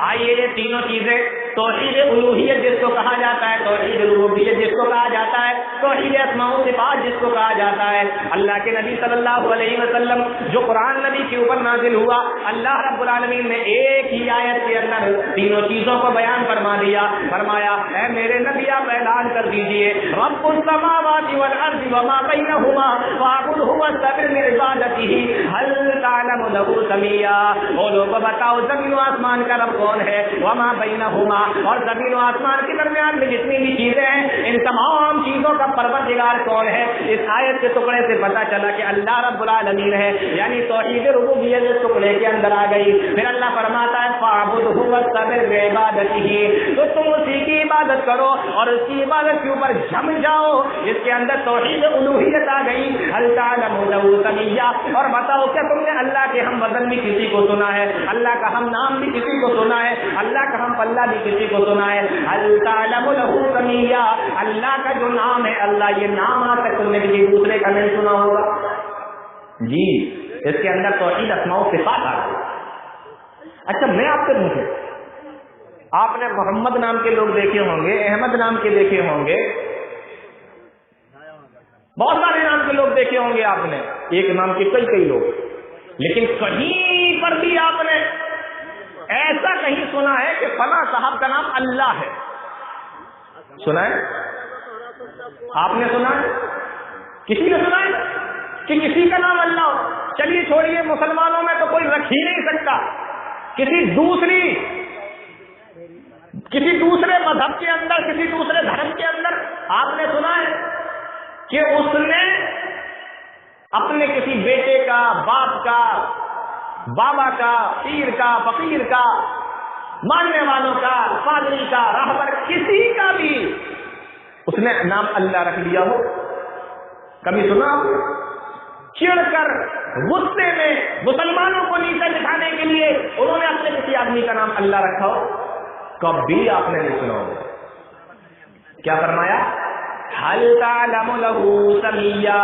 Speaker 1: آئیے یہ تینوں چیزیں، توحید الوہیت جس کو کہا جاتا ہے، توحید ربوبیت جس کو کہا جاتا ہے، توحید اسماء و صفات جس کو کہا جاتا ہے، اللہ کے نبی صلی اللہ علیہ وسلم جو قرآن نبی کے اوپر نازل ہوا، اللہ رب العالمین نے ایک ہی آیت کے اندر تینوں چیزوں کو بیان فرما دیا، فرمایا اے میرے نبی آپ اعلان کر دیجئے رب السماوات والارض وما بینہما فاعبدہ واستبر لعبادتہ هل تعلم له سمیا، وہ لوگ بتاؤ زمین و آسمان کا رب کون ہے، وما بینہما، اور زمین و آسمان کے درمیان میں جتنی بھی چیزیں ہیں ان تمام چیزوں کا پروردگار کون ہے۔ اس آیت کے ٹکڑے سے پتہ چلا کہ اللہ رب العالمین ہے، یعنی توحید ربوبیت اس ٹکڑے کے اندر آ گئی۔ پھر اللہ فرماتا ہے فاعبدہ واستبر لعبادتہ، تو تم اسی کی عبادت کرو اور اس کی عبادت کے اوپر جم جاؤ۔ اس کے اندر توحید الوہیت آ گئی، هل تعلم له سمیا، اور بتاؤ کیا تم نے اللہ کے ہم وزن بھی کسی کو سنا ہے، اللہ کا ہم نام بھی کسی کو سنا ہے، اللہ کا ہم پلہ بھی کسی کو سنا ہے؟ هل تعلم له سمیا، اللہ کا جو نام ہے، اللہ یہ نام آج تک تم نے کسی دوسرے کا نہیں سنا ہوگا۔ جی اس کے اندر توحید اسماء و صفات آ گئی۔ اچھا میں آپ سے پوچھوں، آپ نے محمد نام کے لوگ دیکھے ہوں گے، احمد نام کے دیکھے ہوں گے، بہت سارے نام کے لوگ دیکھے ہوں گے آپ نے، ایک نام کے کئی لوگ، لیکن کہیں پر بھی آپ نے ایسا کہیں سنا ہے کہ فلاں صاحب کا نام اللہ ہے؟ سنا ہے؟ آپ نے سنا ہے؟ کسی نے سنا ہے کہ کسی کا نام اللہ ہو؟ چلیے چھوڑیے، مسلمانوں میں تو کوئی رکھ ہی نہیں سکتا، کسی دوسرے مذہب کے اندر، کسی دوسرے دھرم کے اندر آپ نے سنا ہے کہ اس نے اپنے کسی بیٹے کا، باپ کا، بابا کا، پیر کا، فقیر کا، ماننے والوں کا، پادری کا، راہبر، کسی کا بھی اس نے نام اللہ رکھ لیا ہو؟ کبھی سنا؟ چڑ کر غصے میں مسلمانوں کو نیچے دکھانے کے لیے انہوں نے اپنے کسی آدمی کا نام اللہ رکھا ہو؟ کبھی آپ نے نہیں سنا ہوگا۔ کیا فرمایا؟ هل تعلم له سمیا،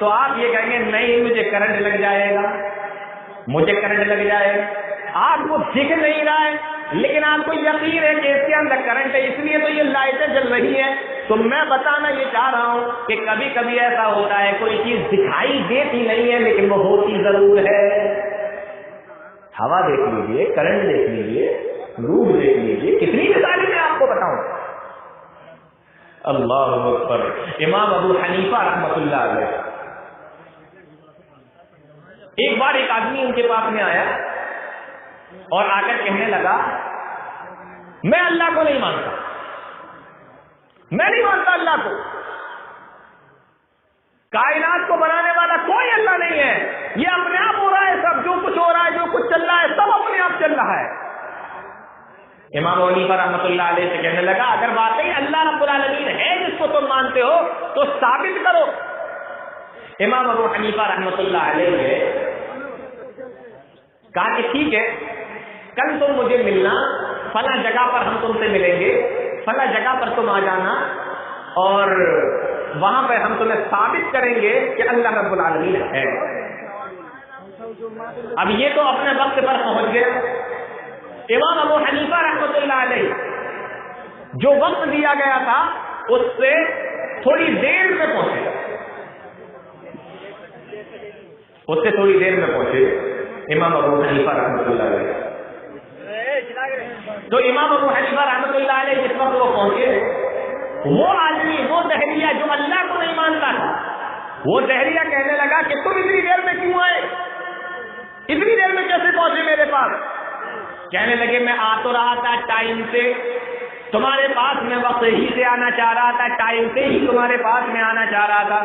Speaker 1: تو آپ یہ کہیں گے نہیں مجھے کرنٹ لگ جائے گا، مجھے کرنٹ لگ جائے گا. آپ کو دکھ نہیں رہا ہے لیکن آپ کو یقین ہے کہ اس کے اندر کرنٹ ہے، اس لیے تو یہ لائٹیں جل رہی ہیں. تو میں بتانا یہ چاہ رہا ہوں کہ کبھی کبھی ایسا ہوتا ہے کوئی چیز دکھائی دیتی نہیں ہے لیکن وہ ہوتی ضرور ہے. ہوا دیکھ لیجیے، کرنٹ دیکھ لیجیے، روح دیکھ لیجیے، کتنی مثالیں میں آپ کو بتاؤں. اللہ اکبر. امام ابو حنیفہ رحمۃ اللہ علیہ، ایک بار ایک آدمی ان کے پاس میں آیا اور آ کر کہنے لگا میں اللہ کو نہیں مانتا، میں نہیں مانتا اللہ کو، کائنات کو بنانے والا کوئی اللہ نہیں ہے، یہ اپنے آپ ہو رہا ہے، سب جو کچھ ہو رہا ہے، جو کچھ چل رہا ہے سب اپنے آپ چل رہا ہے. امام ابو حنیفہ رحمۃ اللہ علیہ سے کہنے لگا اگر واقعی اللہ رب العالمین ہے جس کو تم مانتے ہو تو ثابت کرو. امام ابو حنیفہ رحمۃ اللہ علیہ نے کہا کہ ٹھیک ہے، کل تم مجھے ملنا، فلاں جگہ پر ہم تم سے ملیں گے، فلاں جگہ پر تم آ جانا اور وہاں پہ ہم تمہیں ثابت کریں گے کہ اللہ رب العالمین ہے. اب یہ تو اپنے وقت پر پہنچ گئے. امام ابو حنیفہ رحمۃ اللہ علیہ جو وقت دیا گیا تھا اس سے تھوڑی دیر میں پہنچے، اس سے تھوڑی دیر میں پہنچے امام ابو حنیفہ رحمۃ اللہ علیہ. تو امام ابو حنیفہ رحمۃ اللہ علیہ جس وقت وہ پہنچے، وہ آدمی، وہ دہریہ جو اللہ کو نہیں مانتا تھا، وہ دہریہ کہنے لگا کہ تم اتنی دیر میں کیوں آئے، اتنی دیر میں کیسے پہنچے میرے پاس؟ کہنے لگے میں آ تو رہا تھا ٹائم سے تمہارے پاس، میں وقت ہی سے آنا چاہ رہا تھا، ٹائم سے ہی تمہارے پاس میں آنا چاہ رہا تھا،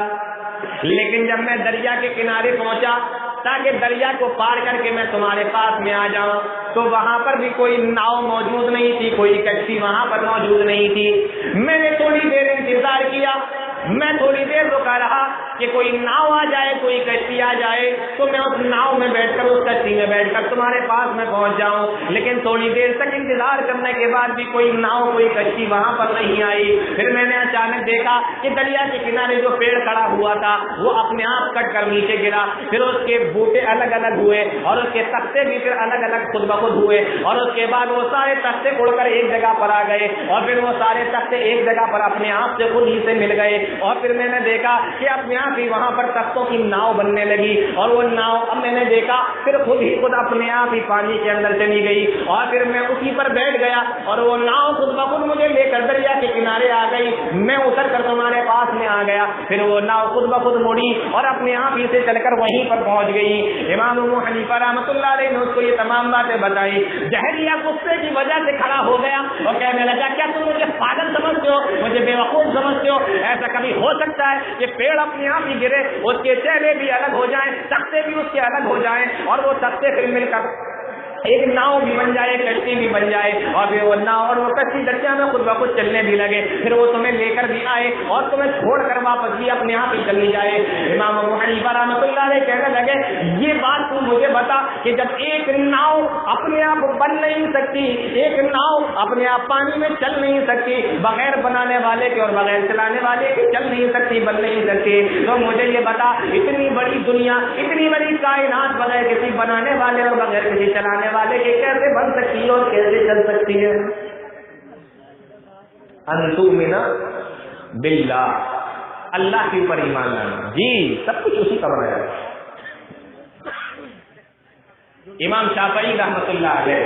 Speaker 1: لیکن جب میں دریا کے کنارے پہنچا تاکہ دریا کو پار کر کے میں تمہارے پاس میں آ جاؤں تو وہاں پر بھی کوئی ناؤ موجود نہیں تھی، کوئی کشتی وہاں پر موجود نہیں تھی. میں نے تھوڑی دیر انتظار کیا، میں تھوڑی دیر رکا رہا کہ کوئی ناؤ آ جائے، کوئی کشتی آ جائے تو میں اس ناؤ میں بیٹھ کر، اس کشتی میں بیٹھ کر تمہارے پاس میں پہنچ جاؤں. لیکن تھوڑی دیر تک انتظار کرنے کے بعد بھی کوئی ناؤ، کوئی کشتی وہاں پر نہیں آئی. پھر میں نے اچانک دیکھا کہ دریا کے کنارے جو پیڑ کھڑا ہوا تھا وہ اپنے آپ کٹ کر نیچے گرا، پھر اس کے بوٹے الگ الگ ہوئے اور اس کے تختے بھی پھر الگ الگ خود بخود ہوئے، اور اس کے بعد وہ سارے تختے اڑ کر ایک جگہ پر آ گئے، اور پھر وہ سارے تختے ایک جگہ پر اپنے آپ سے خود ہی سے مل گئے. اور پھر میں نے دیکھا کہ اپنے آپ ہی وہاں پر تختوں کی ناؤ بننے لگی، اور وہ ناؤ اب میں نے دیکھا پھر خود ہی خود اپنے آپ ہی پانی کے اندر چلی گئی، اور پھر میں اسی پر بیٹھ گیا اور وہ ناؤ خود بخود مجھے لے کر دریا کے کنارے آ گئی. میں اتر کر تمہارے پاس میں آ گیا، پھر وہ ناؤ خود بخود مڑی اور اپنے آپ ہی سے چل کر وہیں پر پہنچ گئی. امام ابو حنیفہ رحمۃ اللہ علیہ نے اس کو یہ تمام باتیں بتائی. دہریہ غصے کی وجہ سے کھڑا ہو گیا اور کہنے لگا کیا تم مجھے پاگل سمجھتے ہو، مجھے بیوقوف سمجھتے ہو؟ ایسا کبھی ہو سکتا ہے کہ پیڑ اپنے آپ ہی گرے، اس کے چہرے بھی الگ ہو جائیں، تختے بھی اس کے الگ ہو جائیں، اور وہ تختے پھر مل کر ایک ناؤ بھی بن جائے، کشتی بھی بن جائے، اور پھر وہ ناؤ اور وہ کشتی دریا میں خود بخود چلنے بھی لگے، پھر وہ تمہیں لے کر بھی آئے اور تمہیں چھوڑ کر واپس بھی اپنے آپ ہی چلی جائے. امام ابو حنیفہ رحمۃ اللہ علیہ کہنے لگے یہ بات تم مجھے بتا کہ جب ایک ناؤ اپنے آپ بن نہیں سکتی، ایک ناؤ اپنے آپ پانی میں چل نہیں سکتی، بغیر بنانے والے کے اور بغیر چلانے والے کے چل نہیں سکتی، بن نہیں سکتی، تو مجھے یہ بتا اتنی بڑی دنیا، اتنی بڑی کائنات بغیر کسی بنانے والے اور بغیر کسی چلانے والے کے کیسے بن سکتی ہے اور کیسے چل سکتی ہے؟ ان تؤمن باللہ، اللہ کے اوپر ایمان لانا. جی سب کچھ اسی کا بنایا ہے. امام شافعی رحمۃ اللہ علیہ،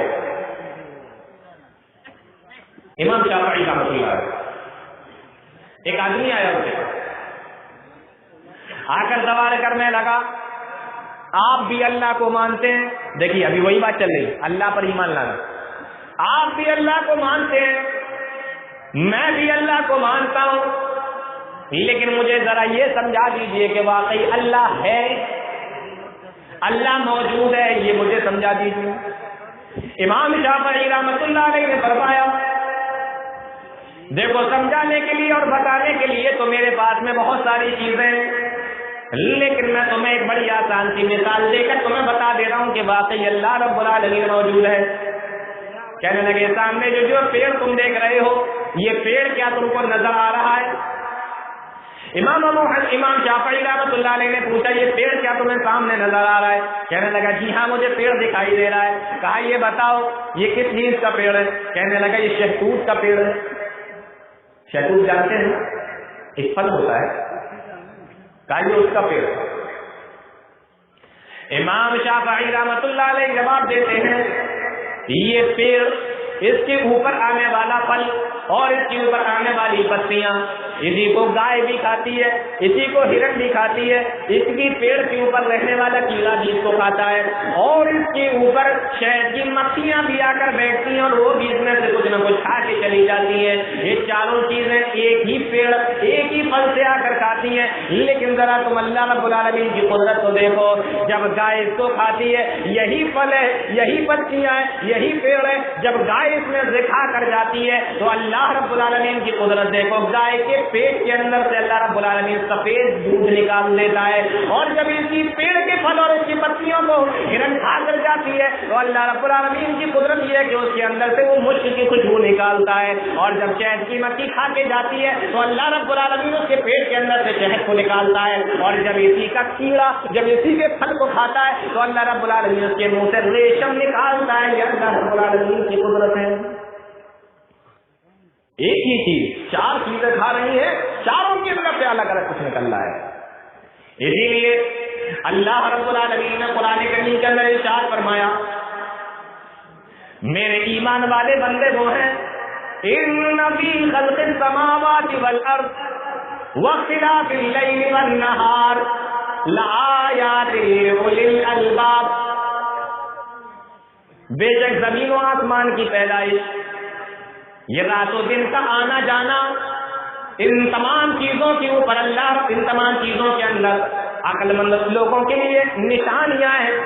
Speaker 1: امام شافعی رحمۃ اللہ علیہ، ایک آدمی آیا اسے آ کر سوال کرنے لگا آپ بھی اللہ کو مانتے ہیں؟ دیکھیے ابھی وہی بات چل رہی ہے، اللہ پر ایمان لانا. آپ بھی اللہ کو مانتے ہیں، میں بھی اللہ کو مانتا ہوں، لیکن مجھے ذرا یہ سمجھا دیجئے کہ واقعی اللہ ہے، اللہ موجود ہے، یہ مجھے سمجھا دیجئے. امام شافعی رحمۃ اللہ علیہ نے فرمایا دیکھو سمجھانے کے لیے اور بتانے کے لیے تو میرے پاس میں بہت ساری چیزیں ہیں، لیکن میں تمہیں ایک بڑی آسان سی مثال دے کر تمہیں بتا دے رہا ہوں کہ واقعی اللہ رب العالمین موجود ہے. کہنے لگے سامنے جو پیڑ تم دیکھ رہے ہو، یہ پیڑ کیا تم کو نظر آ رہا ہے؟ امام شافعی رحمۃ اللہ علیہ نے پوچھا یہ پیڑ کیا تمہیں سامنے نظر آ رہا ہے؟ کہنے لگا جی ہاں مجھے پیڑ دکھائی دے رہا ہے۔ کہا یہ بتاؤ یہ کس چیز کا پیڑ ہے؟ کہنے لگا یہ شہتوت کا پیڑ ہے۔ شہتوت جانتے ہیں ایک پھل ہوتا ہے، کہا یہ اس کا پیڑ ہے۔ امام شافعی رحمۃ اللہ علیہ جواب دیتے ہیں یہ پیڑ، اس کے اوپر آنے والا پھل اور اس کے اوپر آنے والی پتیاں اسی کو گائے بھی کھاتی ہے، اسی کو ہرن بھی کھاتی ہے، اس کی پیڑ کے اوپر رہنے والا کیڑا بھی اس کو کھاتا ہے، اور اس کے اوپر شہد کی مکھیاں بھی آ کر بیٹھتی ہیں اور وہ بھی اس میں سے کچھ نہ کچھ کھا کے چلی جاتی ہیں۔ یہ چاروں چیزیں ایک ہی پیڑ ایک ہی پھل سے آ کر کھاتی ہیں، لیکن ذرا تم اللہ رب العالمین کی قدرت کو دیکھو، جب گائے اس کو کھاتی ہے یہی پھل ہے، یہی پتیاں ہیں، یہی پیڑ ہے، جب گائے اس میں سے کھا کر جاتی ہے تو اللہ رب العالمین کی قدرت دیکھو، گائے کے پیٹ کے اندر سے اللہ رب العالمین سفید دودھ نکال لیتا ہے، اور جب اس کی پیڑ کے پھل اور اس کی پتیوں کو ہرن کھا کر جاتی ہے تو اللہ رب العالمین کی قدرت یہ ہے کہ اس کے اندر سے وہ مشک کی خوشبو نکالتا ہے، اور جب شہد کی مکھی کھا کے جاتی ہے تو اللہ رب العالمین اس کے پیٹ کے اندر سے شہد کو نکالتا ہے، اور جب اسی کا کیڑا جب اسی کے پھل کو کھاتا ہے تو اللہ رب العالمین اس کے منہ سے ریشم نکالتا ہے۔ یہ اللہ رب العالمین کی قدرت ہے۔ ایک ہی چیز چار چیزیں کھا رہی ہیں، چاروں کی طرف سے الگ الگ کچھ نکل رہا ہے۔ اسی لیے اللہ رب العالمین نے قرآن کریم کے اندر ارشاد فرمایا میرے ایمان والے بندے وہ ہیں ان فی خلق السماوات والارض واختلاف اللیل والنہار لآیات لأولی الالباب، بے شک زمین و آسمان کی پیدائش، یہ رات و دن کا آنا جانا، ان تمام چیزوں کے اوپر اللہ ان تمام چیزوں کے اندر عقل مند لوگوں کے لیے نشانیاں ہیں۔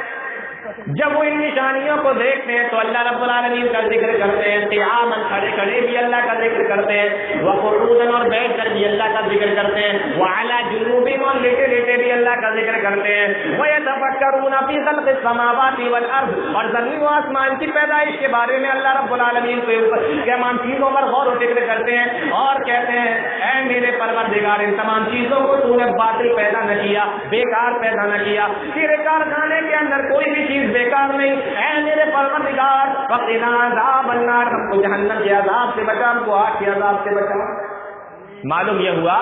Speaker 1: جب وہ ان نشانیوں کو دیکھتے ہیں تو اللہ رب العالمین کا ذکر کرتے ہیں، قیاماً کھڑے کھڑے بھی اللہ کا ذکر کرتے ہیں، وقعوداً اور بیٹھ کر بھی اللہ کا ذکر کرتے ہیں، وعلی جنوبہم اور لیٹے لیٹے بھی اللہ کا ذکر کرتے ہیں، ویتفکرون فی خلق السماوات والارض، اور زمین و آسمان کی پیدائش کے بارے میں اللہ رب العالمین کے تمام چیزوں پر غور و فکر کرتے ہیں اور کہتے ہیں اے میرے پروردگار ان تمام چیزوں کو تو نے باطل پیدا نہ کیا، بیکار پیدا نہ کیا، تیرے کارخانے کے اندر کوئی بھی چیز بیکار نہیں، اے میرے پروردگار وقنا عذاب النار، ہم کو جہنم کے عذاب سے بچا، ہم کو آگ کے عذاب سے بچا۔ معلوم یہ ہوا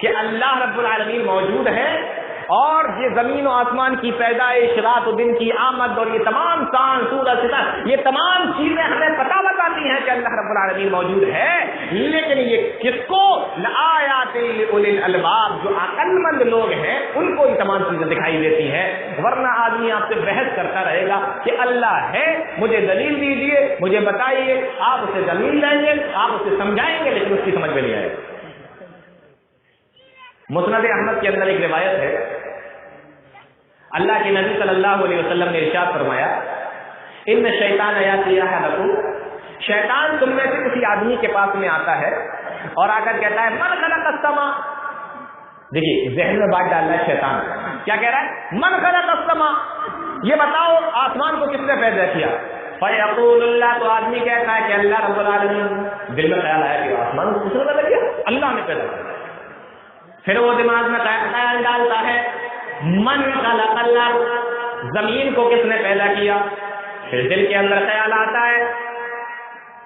Speaker 1: کہ اللہ رب العالمین موجود ہے، اور یہ زمین و آسمان کی پیدائش، رات و دن کی آمد، اور یہ تمام چاند سورج ستارے، یہ تمام چیزیں ہمیں پتہ بتاتی ہیں کہ اللہ رب العالمین موجود ہے، لیکن یہ کس کو؟ لآیات لأولی الالباب، جو عقل مند لوگ ہیں ان کو یہ تمام چیزیں دکھائی دیتی ہیں، ورنہ آدمی آپ سے بحث کرتا رہے گا کہ اللہ ہے، مجھے دلیل دیجیے، مجھے بتائیے، آپ اسے دلیل لیں گے، آپ اسے سمجھائیں گے، لیکن اس کی سمجھ میں نہیں آئے گا۔ مسند احمد کے اندر ایک روایت ہے، اللہ کے نبی صلی اللہ علیہ وسلم نے ارشاد فرمایا ان شیطان یاتی احدکم، شیطان تم میں سے کسی آدمی کے پاس میں آتا ہے اور آ کر کہتا ہے من خلق السماء، دیکھیے ذہن میں بات ڈال رہا ہے شیطان، کیا کہہ رہا ہے؟ من خلق السماء، یہ بتاؤ آسمان کو کس نے پیدا کیا؟ فیقول اللہ، تو آدمی کہتا ہے کہ اللہ رب العالمین، دل میں خیال آیا کہ آسمان کو کس نے پیدا کیا؟ اللہ نے پیدا کیا۔ پھر وہ دماغ میں خیال ڈالتا ہے من خلق الارض، زمین کو کس نے پیدا کیا؟ پھر دل کے اندر خیال آتا ہے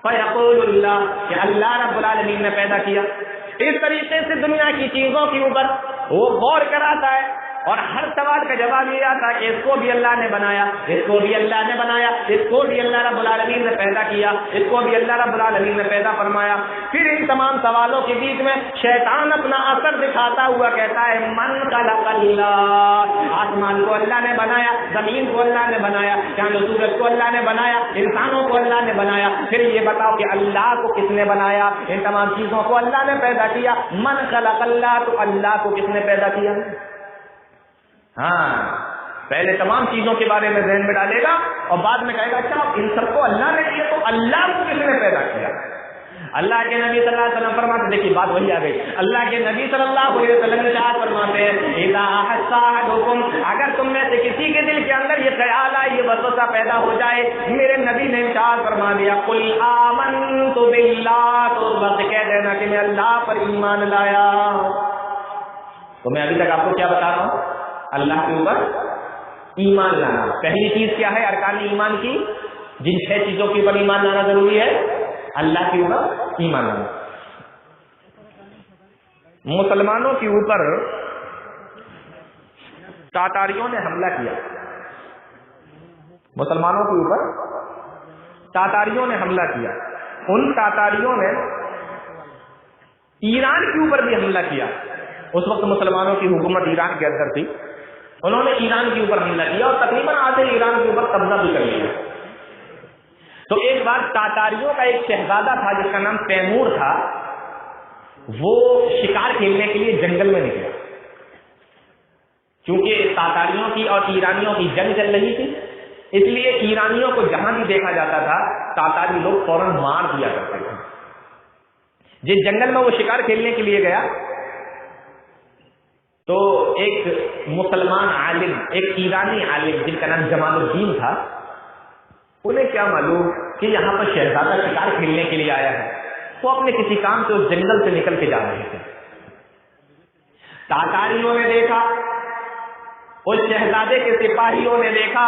Speaker 1: فیقول اللہ، کہ اللہ رب العالمین نے پیدا کیا۔ اس طریقے سے دنیا کی چیزوں کے اوپر وہ غور کراتا ہے، اور ہر سوال کا جواب یہ آتا ہے کہ اس کو بھی اللہ نے بنایا، اس کو بھی اللہ نے بنایا، اس کو بھی اللہ رب العالمین نے پیدا کیا، اس کو بھی اللہ رب العالمین نے پیدا فرمایا۔ پھر ان تمام سوالوں کے بیچ میں شیطان اپنا اثر دکھاتا ہوا کہتا ہے من خلق اللہ، آسمان کو اللہ نے بنایا، زمین کو اللہ نے بنایا، چاند و سورج کو اللہ نے بنایا، انسانوں کو اللہ نے بنایا۔ پھر یہ بتاؤ کہ اللہ کو کس نے بنایا؟ ان تمام چیزوں کو اللہ نے پیدا کیا۔ من خلق اللہ، تو اللہ کو کس نے پیدا کیا؟ ہاں، پہلے تمام چیزوں کے بارے میں ذہن میں ڈالے گا اور بعد میں کہے گا اچھا ان سب کو اللہ نے کیا، تو اللہ کو کس نے پیدا کیا؟ اللہ کے نبی صلی اللہ علیہ وسلم فرماتے، دیکھیے بات وہی آ گئی، اللہ کے نبی صلی اللہ علیہ وسلم ارشاد فرماتے ہیں اذا احس احدکم، اگر تم میں سے کسی کے دل کے اندر یہ خیال آئے، یہ وسوسہ پیدا ہو جائے، میرے نبی نے ارشاد فرما دیا قل آمنت باللہ، تو بس کہہ دینا کہ میں اللہ پر ایمان لایا۔ تو میں ابھی تک آپ کو کیا بتا رہا ہوں؟ اللہ کے اوپر ایمان لانا. پہلی چیز کیا ہے ارکان ایمان کی؟ جن 6 چیزوں کے اوپر ایمان لانا ضروری ہے, اللہ کے اوپر ایمان لانا. مسلمانوں کے اوپر تاتاریوں نے حملہ کیا. مسلمانوں کے اوپر تاتاریوں نے حملہ کیا. ان تاتاریوں نے ایران کے اوپر بھی حملہ کیا. اس وقت مسلمانوں کی حکومت ایران کے اندر تھی. انہوں نے ایران کے اوپر حملہ کیا اور تقریباً آدھے ایران کے اوپر قبضہ بھی کر لیا. تو ایک بار تاتاریوں کا ایک شہزادہ تھا جس کا نام تیمور تھا, وہ شکار کھیلنے کے لیے جنگل میں نکلا. کیونکہ تاتاریوں کی اور ایرانیوں کی جنگ چل رہی تھی, اس لیے ایرانیوں کو جہاں بھی دیکھا جاتا تھا تاتاری لوگ فوراً مار دیا کرتے تھے. جس جنگل میں وہ شکار کھیلنے کے لیے گیا تو ایک مسلمان عالم, ایک ایرانی عالم جن کا نام جمال الدین تھا, انہیں کیا معلوم کہ یہاں پر شہزادہ شکار کھیلنے کے لیے آیا ہے. وہ اپنے کسی کام سے اس جنگل سے نکل کے جا رہے تھے. تاتاریوں نے دیکھا, اس شہزادے کے سپاہیوں نے دیکھا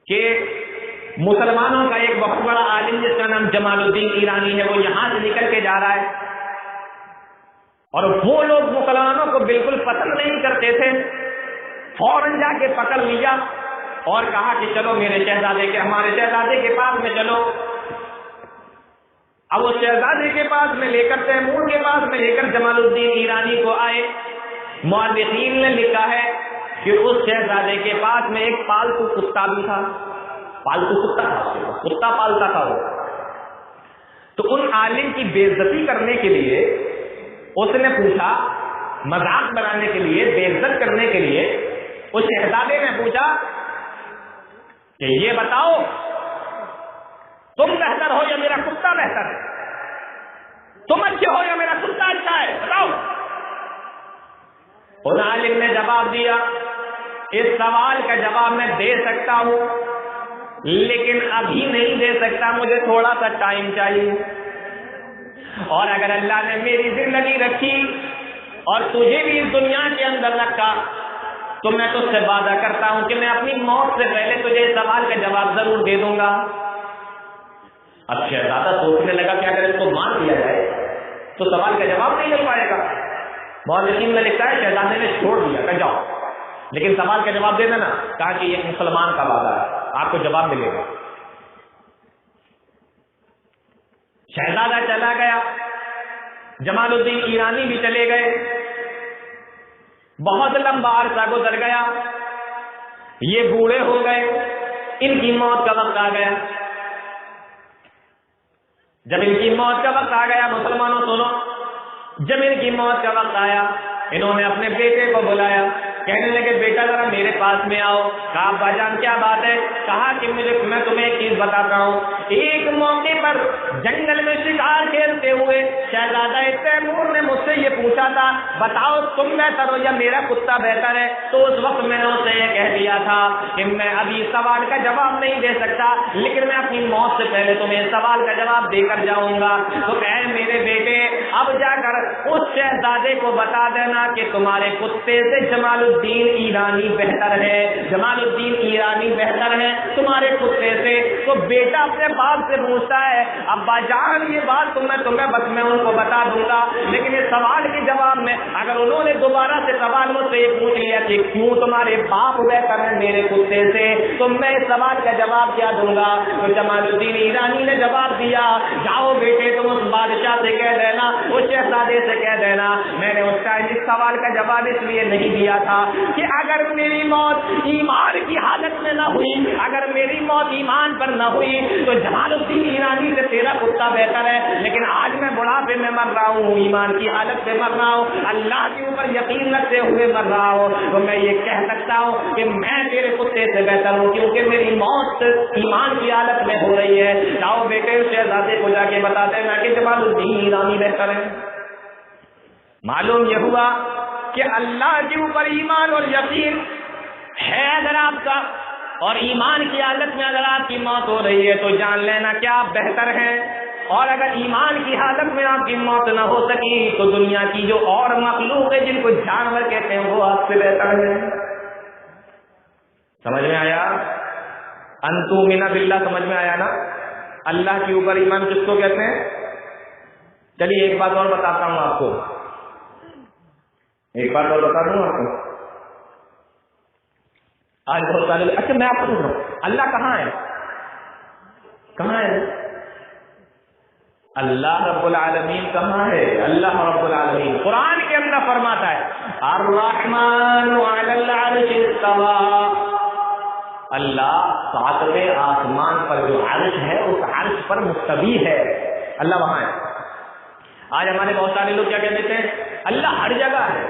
Speaker 1: کہ مسلمانوں کا ایک بہت بڑا عالم جس کا نام جمال الدین ایرانی ہے وہ یہاں سے نکل کے جا رہا ہے. اور وہ لوگ مسلمانوں کو بالکل پسند نہیں کرتے تھے. فوراً جا کے پکڑ لیا اور کہا کہ چلو ہمارے شہزادے کے پاس میں چلو. اب اس شہزادے کے پاس میں لے کر تیمور کے پاس میں لے کر جمال الدین ایرانی کو آئے. مورخین نے لکھا ہے کہ اس شہزادے کے پاس میں ایک پالتو کتا بھی تھا. پالتو کتا پالتا تھا وہ. تو ان عالم کی بے عزتی کرنے کے لیے اس نے پوچھا, مذاق بنانے کے لیے, بے عزت کرنے کے لیے اس شہزادے نے پوچھا کہ یہ بتاؤ تم بہتر ہو یا میرا کتا بہتر ہے؟ تم اچھے ہو یا میرا کتا اچھا ہے؟ بتاؤ. ان عالم نے جواب دیا, اس سوال کا جواب میں دے سکتا ہوں لیکن ابھی نہیں دے سکتا, مجھے تھوڑا سا ٹائم چاہیے. اور اگر اللہ نے میری زندگی رکھی اور تجھے بھی اس دنیا کے اندر رکھا تو میں تجھ سے وعدہ کرتا ہوں کہ میں اپنی موت سے پہلے تجھے اس سوال کا جواب ضرور دے دوں گا. اب شہزادہ سوچنے لگا کہ اگر اس کو مار دیا جائے تو سوال کا جواب نہیں مل پائے گا. مورخین میں لکھا ہے شہزادے نے چھوڑ دیا کہ جاؤ لیکن سوال کا جواب دے دینا. کہا کہ یہ مسلمان کا وعدہ ہے, آپ کو جواب ملے گا. شہزادہ چلا گیا, جمال الدین ایرانی بھی چلے گئے. بہت لمبا عرصہ گزر گیا, یہ بوڑھے ہو گئے, ان کی موت کا وقت آ گیا. جب ان کی موت کا وقت آ گیا, مسلمانوں سنو, جب ان کی موت کا وقت آیا انہوں نے اپنے بیٹے کو بلایا. کہنے لگے بیٹا ذرا میرے پاس میں آؤ. کہا ابا جان کیا بات ہے؟ کہا کہ میں تمہیں ایک چیز بتاتا ہوں. ایک موقع پر جنگل میں شکار کھیلتے ہوئے شہزادہ تیمور نے مجھ سے یہ پوچھا تھا بتاؤ تم بہتر ہو یا میرا کتا بہتر ہے؟ تو اس وقت میں نے اسے یہ کہہ دیا تھا کہ میں ابھی سوال کا جواب نہیں دے سکتا لیکن میں اپنی موت سے پہلے تمہیں سوال کا جواب دے کر جاؤں گا. تو اے میرے بیٹے اب جا کر اس شہزادے کو بتا دینا کہ تمہارے کتے سے جمال الدین ایرانی بہتر ہے, جمال الدین ایرانی بہتر ہے تمہارے کتے سے. تو بیٹا اپنے باپ سے پوچھتا ہے ابا جان یہ بات تمہیں بس میں ان کو بتا دوں گا لیکن اس سوال کے جواب میں اگر انہوں نے دوبارہ سے سوال مجھ سے یہ پوچھ لیا کہ کیوں تمہارے باپ بہتر ہے میرے کتے سے, تو میں اس سوال کا جواب کیا دوں گا؟ تو جمال الدین ایرانی نے جواب دیا جاؤ بیٹے تم اس بادشاہ سے کہہ دینا, اس شہزادے سے کہہ دینا میں نے اس ٹائم اس سوال کا جواب اس لیے نہیں دیا تھا کہ اگر میری موت ایمان کی حالت میں نہ ہوئی, اگر میری موت ایمان پر نہ ہوئی تو جمال الدین ایرانی سے تیرا کتا بہتر ہے. لیکن آج میں بڑھاپے میں مر رہا ہوں, ایمان کی حالت میں مر رہا ہوں, اللہ کے اوپر یقین رکھتے ہوئے مر رہا ہوں, تو میں یہ کہہ سکتا ہوں کہ میں تیرے کتے سے بہتر ہوں کیونکہ میری موت ایمان کی حالت میں ہو رہی ہے. جاؤ بیٹے اس شہزادے کو جا کے بتا دینا کہ جمال الدین ایرانی بہتر ہے. معلوم یہ ہوا کہ اللہ کے اوپر ایمان اور یقین ہے اگر آپ کا, اور ایمان کی حالت میں اگر آپ کی موت ہو رہی ہے تو جان لینا کہ آپ بہتر ہیں اور اگر ایمان کی حالت میں آپ کی موت نہ ہو سکی تو دنیا کی جو اور مخلوق ہے جن کو جانور کہتے ہیں وہ آپ سے بہتر ہے. سمجھ میں آیا؟ انتؤمن باللہ سمجھ میں آیا نا؟ اللہ کے اوپر ایمان کس کو کہتے ہیں؟ چلیے ایک بات اور بتاتا ہوں آپ کو، ایک بات اور بتا دوں آپ کو. آج بہت سارے لوگ، اچھا میں آپ کو پوچھ رہا ہوں اللہ کہاں ہے؟ کہاں ہے اللہ رب العالمین؟ کہاں ہے اللہ رب العالمین؟ قرآن کے اندر فرماتا ہے الرحمن علی العرش استوى. اللہ ساتویں آسمان پر جو عرش ہے اس عرش پر مستوی ہے. اللہ وہاں ہے. آج ہمارے بہت سارے لوگ کیا کہہ دیتے ہیں اللہ ہر جگہ ہے،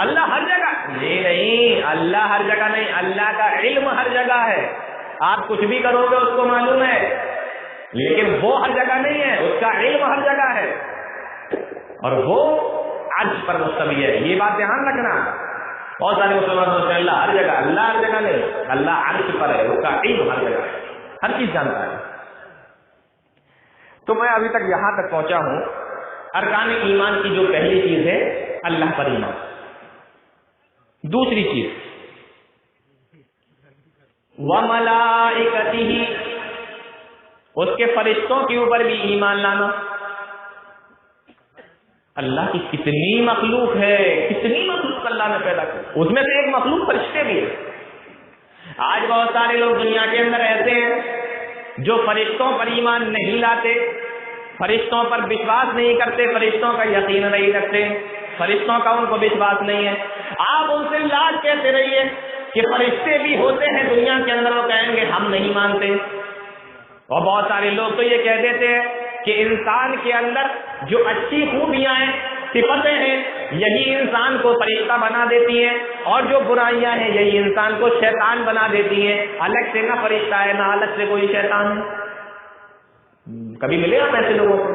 Speaker 1: اللہ ہر جگہ. جی نہیں، اللہ ہر جگہ نہیں، اللہ کا علم ہر جگہ ہے. آپ کچھ بھی کرو گے اس کو معلوم ہے، لیکن وہ ہر جگہ نہیں ہے، اس کا علم ہر جگہ ہے اور وہ عرش پر مستوی ہے. یہ بات دھیان رکھنا. بہت سارے مسلمان ہوتے ہیں اللہ ہر جگہ، اللہ ہر جگہ نہیں، اللہ عرش پر ہے، اس کا علم ہر جگہ ہے، ہر چیز جانتا ہے. تو میں ابھی تک یہاں تک پہنچا ہوں. ارکان ایمان کی جو پہلی چیز ہے اللہ پر ایمان. دوسری چیز وَمَلَائِكَتِهِ، اس کے فرشتوں کے اوپر بھی ایمان لانا. اللہ کی کتنی مخلوق ہے، کتنی مخلوق اللہ نے پیدا کی، اس میں سے ایک مخلوق فرشتے بھی ہے. آج بہت سارے لوگ دنیا کے اندر ایسے ہیں جو فرشتوں پر ایمان نہیں لاتے، فرشتوں پر وشواس نہیں کرتے، فرشتوں کا یقین نہیں رکھتے، فرشتوں کا ان کو وشواس نہیں ہے. آپ ان سے لاج کہتے رہیے کہ فرشتے بھی ہوتے ہیں دنیا کے اندر، وہ کہیں گے ہم نہیں مانتے. اور بہت سارے لوگ تو یہ کہہ دیتے ہیں کہ انسان کے اندر جو اچھی خوبیاں ہیں، صفتیں ہیں، یہی انسان کو فرشتہ بنا دیتی ہیں، اور جو برائیاں ہیں یہی انسان کو شیطان بنا دیتی ہیں. الگ سے نہ فرشتہ ہے نہ الگ سے کوئی شیطان ہے. کبھی ملے آپ ایسے لوگوں کو؟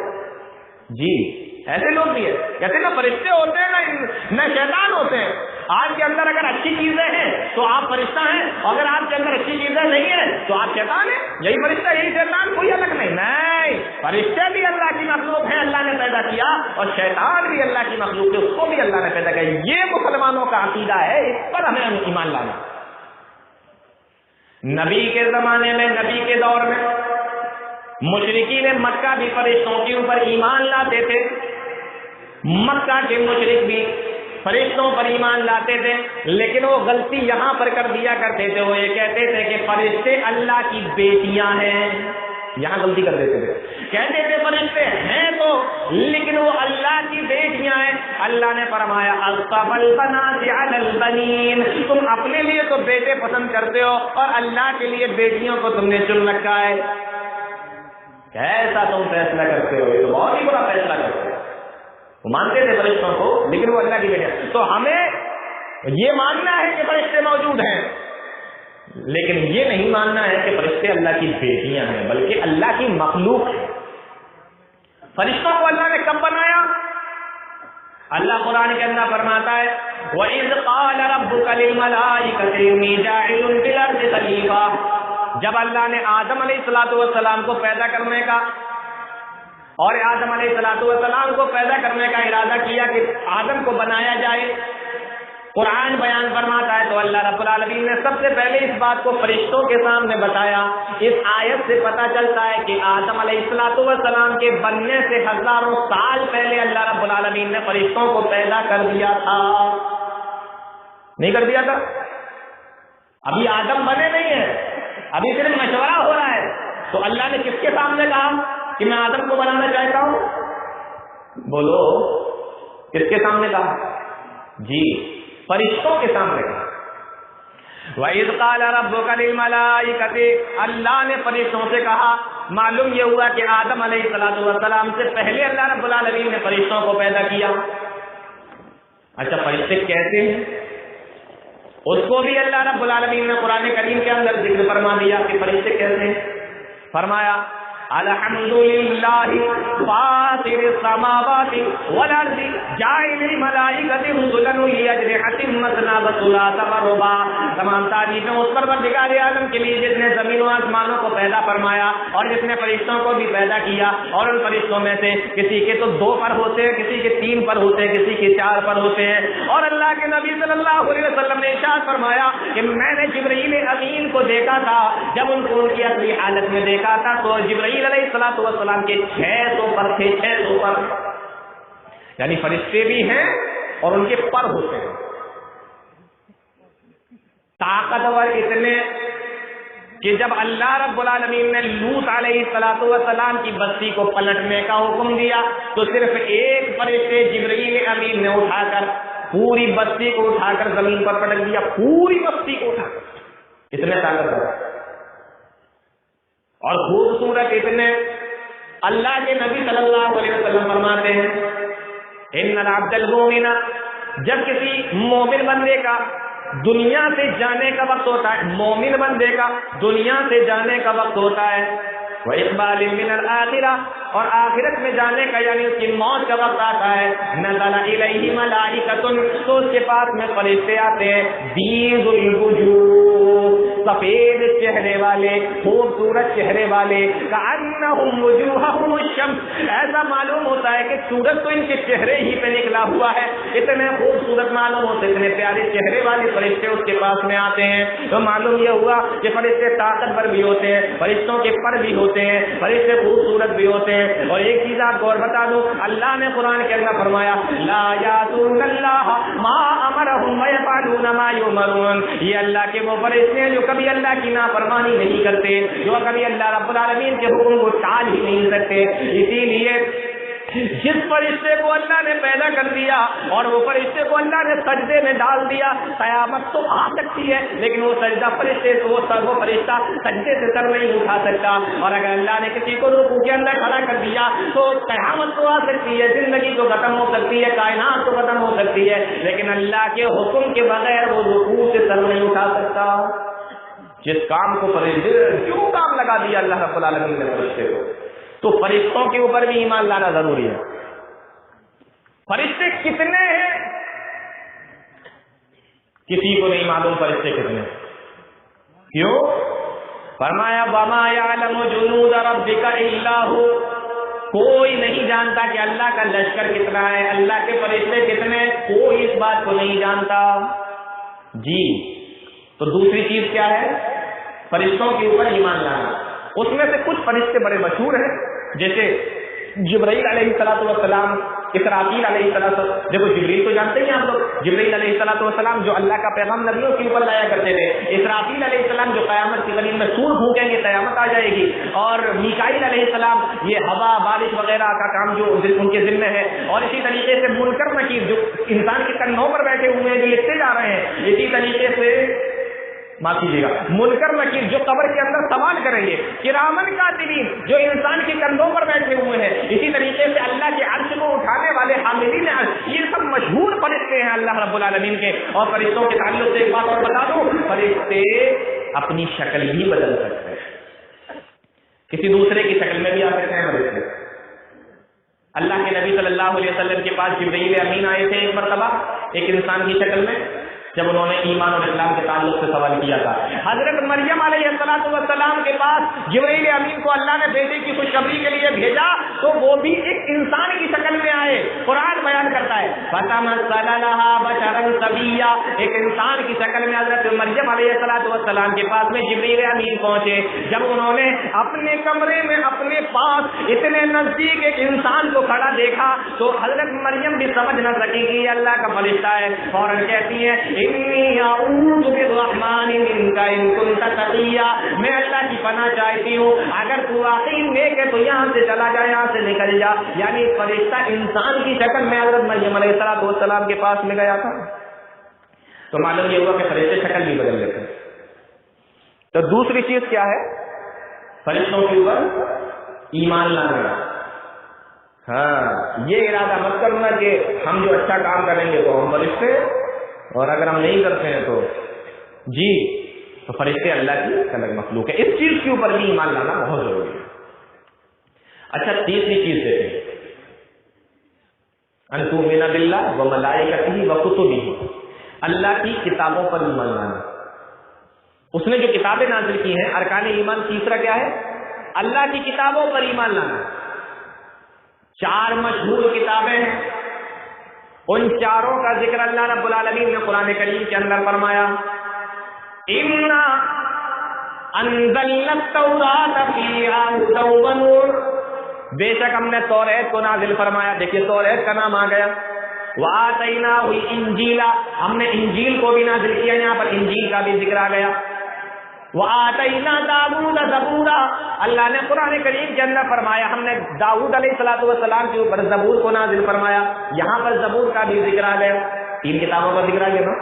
Speaker 1: جی ایسے لوگ بھی ہیں، کہتے ہیں نہ فرشتے ہوتے ہیں نہ شیطان ہوتے ہیں. آپ کے اندر اگر اچھی چیزیں ہیں تو آپ فرشتہ ہیں، اگر آپ کے اندر اچھی چیزیں نہیں ہیں تو آپ شیطان ہیں. یہی فرشتہ یہی شیطان، کوئی الگ نہیں. نہیں، فرشتے بھی اللہ کی مخلوق ہیں، اللہ نے پیدا کیا، اور شیطان بھی اللہ کی مخلوق ہے، اس کو بھی اللہ نے پیدا کیا. یہ مسلمانوں کا عقیدہ ہے، اس پر ہمیں ایمان لانا. نبی کے زمانے میں، نبی کے دور میں مشرکین مکہ بھی فرشتوں کے اوپر ایمان لاتے تھے. مکہ کے مشرک بھی فرشتوں پر ایمان لاتے تھے، لیکن وہ غلطی یہاں پر کر دیا کرتے تھے. وہ یہ کہتے تھے کہ فرشتے اللہ کی بیٹیاں ہیں. یہاں غلطی کر دیتے تھے، کہتے تھے فرشتے ہیں تو، لیکن وہ اللہ کی بیٹیاں ہیں. اللہ نے فرمایا اصطفى البنات على البنين، تم اپنے لیے تو بیٹے پسند کرتے ہو اور اللہ کے لیے بیٹیوں کو تم نے چن رکھا ہے. کیسا تم فیصلہ کرتے ہو؟ یہ تو بہت ہی بڑا فیصلہ کرتے ہو. وہ مانتے تھے فرشتوں کو، لیکن وہ اللہ کی بیٹیاں. تو ہمیں یہ ماننا ہے کہ فرشتے موجود ہیں، لیکن یہ نہیں ماننا ہے کہ فرشتے اللہ کی بیٹیاں ہیں، بلکہ اللہ کی مخلوق ہیں. فرشتوں کو اللہ نے کب بنایا؟ اللہ قرآن کے اندر فرماتا ہے وَإِذْ قَالَ رَبُّكَ لِلْمَلَائِكَةِ إِنِّي جَاعِلٌ فِي الْأَرْضِ خَلِيفَةً. جب اللہ نے آدم علیہ السلام کو پیدا کرنے کا اور آدم علیہ السلام کو پیدا کرنے کا ارادہ کیا کہ آدم کو بنایا جائے، قرآن بیان فرماتا ہے تو اللہ رب العالمین نے سب سے پہلے اس بات کو فرشتوں کے سامنے بتایا. اس آیت سے پتہ چلتا ہے کہ آدم علیہ السلام کے بننے سے ہزاروں سال پہلے اللہ رب العالمین نے فرشتوں کو پیدا کر دیا تھا. نہیں کر دیا تھا؟ ابھی آدم بنے نہیں ہیں، ابھی صرف مشورہ ہو رہا ہے. تو اللہ نے کس کے سامنے کہا کہ میں آدم کو بنانا چاہتا ہوں؟ بولو کس کے سامنے کہا؟ جی فرشتوں کے سامنے کہا. وَإِذْ قَالَ رَبُّكَ لِلْمَلَائِكَةِ، اللہ نے فرشتوں سے کہا. معلوم یہ ہوا کہ آدم علیہ السلام سے پہلے اللہ رب العالمین نے فرشتوں کو پیدا کیا. اچھا فرشتے کیسے ہیں؟ اس کو بھی اللہ رب العالمین نے قرآن کریم کے اندر ذکر فرما دیا کہ فرشتے کیسے ہیں. فرمایا الحمدللہ فاطر السماوات والارض جاعل الملائکۃ رسلا اولی اجنحۃ مثنی وثلاث ورباع. تمام تعریفیں اس پروردگار عالم کے لیے جس نے زمین و آسمانوں کو پیدا فرمایا اور جس نے فرشتوں کو بھی پیدا کیا, اور ان فرشتوں میں سے کسی کے تو 2 پر ہوتے ہیں, کسی کے 3 پر ہوتے ہیں, کسی کے 4 پر ہوتے ہیں. اور اللہ کے نبی صلی اللہ علیہ وسلم نے ارشاد فرمایا کہ میں نے جبرائیل امین کو دیکھا تھا, جب ان کو ان کی اصلی حالت میں دیکھا تھا تو جبرائیل علیہ السلام کے 600 پر تھے, 600 پر, یعنی فرشتے بھی ہیں اور ان کے پر ہوتے ہیں. طاقتور اتنے کہ جب اللہ رب العالمین نے لوط علیہ السلام کی بستی کو پلٹنے کا حکم دیا تو صرف ایک فرشتے جبرائیل امین نے اٹھا کر پوری بستی کو اٹھا کر زمین پر پٹک دیا, پوری بستی کو اٹھا کر. اتنے طاقتور اور خوبصورت اتنے. اللہ کے نبی صلی اللہ علیہ وسلم فرماتے ہیں ان العبد المؤمن, جب کسی مومن بندے کا دنیا سے جانے کا وقت ہوتا ہے, مومن بندے کا دنیا سے جانے کا وقت ہوتا ہے, وَإِقْبَالٍ مِّنَ الْآخِرَةِ, اور آخرت میں جانے کا یعنی اس کی موت کا وقت آتا ہے, نزل الیہ ملائکۃ, تو اس کے پاس میں فرشتے آتے ہیں, بیض الوجوہ, سفید چہرے والے, خوبصورت چہرے والے, کأنہم وجوہہم الشمس, ایسا معلوم ہوتا ہے کہ سورج تو ان کے چہرے ہی پہ نکلا ہوا ہے, اتنے خوبصورت معلوم ہوتے, اتنے پیارے چہرے والے فرشتے اس کے پاس میں آتے ہیں. تو معلوم یہ ہوا کہ فرشتے طاقتور بھی ہوتے ہیں, فرشتوں کے پر بھی ہوتے ہیں, فرشتے خوبصورت بھی ہوتے ہیں. اور ایک چیز آپ کو اور بتا دوں, اللہ نے قرآن کے اندر فرمایا لا یاتون اللہ ما امرهم ویفعلون ما یؤمرون, یہ اللہ کے وہ فرشتے ہیں جو کبھی اللہ کی نافرمانی نہیں کرتے, جو کبھی اللہ رب العالمین کے حکم کو ٹال ہی نہیں سکتے. اسی لیے جس فرشتے کو اللہ نے پیدا کر دیا اور وہ فرشتے کو اللہ نے سجدے میں ڈال دیا, قیامت تو آ سکتی ہے لیکن وہ سجدہ فرشتے وہ فرشتہ سجدے سے سر نہیں اٹھا سکتا. اور اگر اللہ نے کسی کو رکوع کے اندر کھڑا کر دیا تو قیامت تو آ سکتی ہے, زندگی تو ختم ہو سکتی ہے, کائنات تو ختم ہو سکتی ہے, لیکن اللہ کے حکم کے بغیر وہ رکوع سے سر نہیں اٹھا سکتا. جس کام کو فرشتے, کیوں کام لگا دیا اللہ رب العالمین نے فرشتے کو, تو فرشتوں کے اوپر بھی ایمان لانا ضروری ہے. فرشتے کتنے ہیں کسی کو نہیں معلوم فرشتے کتنے. کیوں؟ فرمایا وما يعلم جنود ربك الا هو, کوئی نہیں جانتا کہ اللہ کا لشکر کتنا ہے, اللہ کے فرشتے کتنے, کوئی اس بات کو نہیں جانتا. جی تو دوسری چیز کیا ہے, فرشتوں کے اوپر ایمان لانا. اس میں سے کچھ فرشتے بڑے مشہور ہیں, جیسے جبرائیل علیہ السلام, اسرافیل علیہ السلام. دیکھو جبرائیل تو جانتے ہیں آپ لوگ, جبرائیل علیہ السلام جو اللہ کا پیغام نبیوں کے اوپر لایا کرتے تھے. اسرافیل علیہ السلام جو قیامت کی زمین میں سور پھونکیں گے قیامت آ جائے گی. اور میکائیل علیہ السلام یہ ہوا بارش وغیرہ کا کام جو ان کے ذمہ ہے. اور اسی طریقے سے منکر نکیر جو انسان کے کندھوں پر بیٹھے ہوئے ہیں جو لکھتے جا رہے ہیں. اسی طریقے سے معاف کیجیے گا, منکر نکیر جو قبر کے اندر سوال کریں گے, کرامن کاتبین جو انسان کے کندھوں پر بیٹھے ہوئے ہیں. اسی طریقے سے اللہ کے عرش کو اٹھانے والے حاملین عرش, یہ سب مشہور فرشتے ہیں اللہ رب العالمین کے. اور فرشتوں کے تعلق سے ایک بات اور بتا دوں, فرشتے اپنی شکل بھی بدل سکتے ہیں, کسی دوسرے کی شکل میں بھی آ سکتے ہیں فرشتے. اللہ کے نبی صلی اللہ علیہ وسلم کے پاس جبرائیل امین آئے تھے ایک مرتبہ ایک انسان کی شکل میں, جب انہوں نے ایمان اور اسلام کے تعلق سے سوال کیا تھا. حضرت مریم علیہ السلام کے پاس جبرائیل امین کو اللہ نے بیٹے کی خوشخبری کے لیے بھیجا تو وہ بھی ایک انسان کی شکل میں آئے. قرآن بیان کرتا ہے فَتَمَثَّلَ لَهَا بَشَرًا سَوِيًّا, ایک انسان کی شکل میں حضرت مریم علیہ السلام کے پاس میں جبرائیل امین پہنچے. جب انہوں نے اپنے کمرے میں اپنے پاس اتنے نزدیک ایک انسان کو کھڑا دیکھا تو حضرت مریم بھی سمجھ نہ سکی کہ یہ اللہ کا فرشتہ ہے. فوراً کہتی ہے انی اعوذ بالرحمن منک ان کنت تقیا, میں اللہ کی پناہ چاہتی ہوں اگر تو واقعی نیک ہے تو یہاں سے چلا جا, یہاں سے نکل جا. یعنی فرشتہ انسان کی شکل میں حضرت مریم علیہ السلام کے پاس میں گیا تھا. تو معلوم یہ ہوا کہ فرشتے شکل بھی بدل لیتے. تو دوسری چیز کیا ہے, فرشتوں کے اوپر ایمان لانا. ہاں یہ ارادہ مت کرنا کہ ہم جو اچھا کام کریں گے تو ہم فرشتے, اور اگر ہم نہیں کرتے ہیں تو جی تو فرشتے اللہ کی الگ مخلوق ہے. اس چیز کے اوپر بھی ایمان لانا بہت ضروری ہے. اچھا تیسری چیز دیکھیں، ان تؤمن باللہ و ملائکتہ و کتبہ، اللہ کی کتابوں پر ایمان لانا. اس نے جو کتابیں نازل کی ہیں، ارکان ایمان تیسرا کیا ہے؟ اللہ کی کتابوں پر ایمان لانا. 4 مشہور کتابیں ہیں، ان چاروں کا ذکر اللہ رب العالمین نے قرآن کریم کے اندر فرمایا. اِنَّا أَنزَلْنَا التَّوْرَاةَ فِيهَا هُدًى وَنُورٌ، بے شک ہم نے توریت کو نازل فرمایا. دیکھیے توریت کا نام آ گیا. وَآتَيْنَاهُ الْإِنْجِيلَ، ہم نے انجیل کو بھی نازل کیا، یہاں پر انجیل کا بھی ذکر آ گیا. وَآتَيْنَا دَاوُودَ زَبُورًا، اللہ نے قرآن کریم کے اندر فرمایا ہم نے داؤد علیہ السلام کے اوپر زبور کو نازل فرمایا. یہاں پر زبور کا بھی ذکر آ گیا. 3 کتابوں کا ذکر آ گیا نا.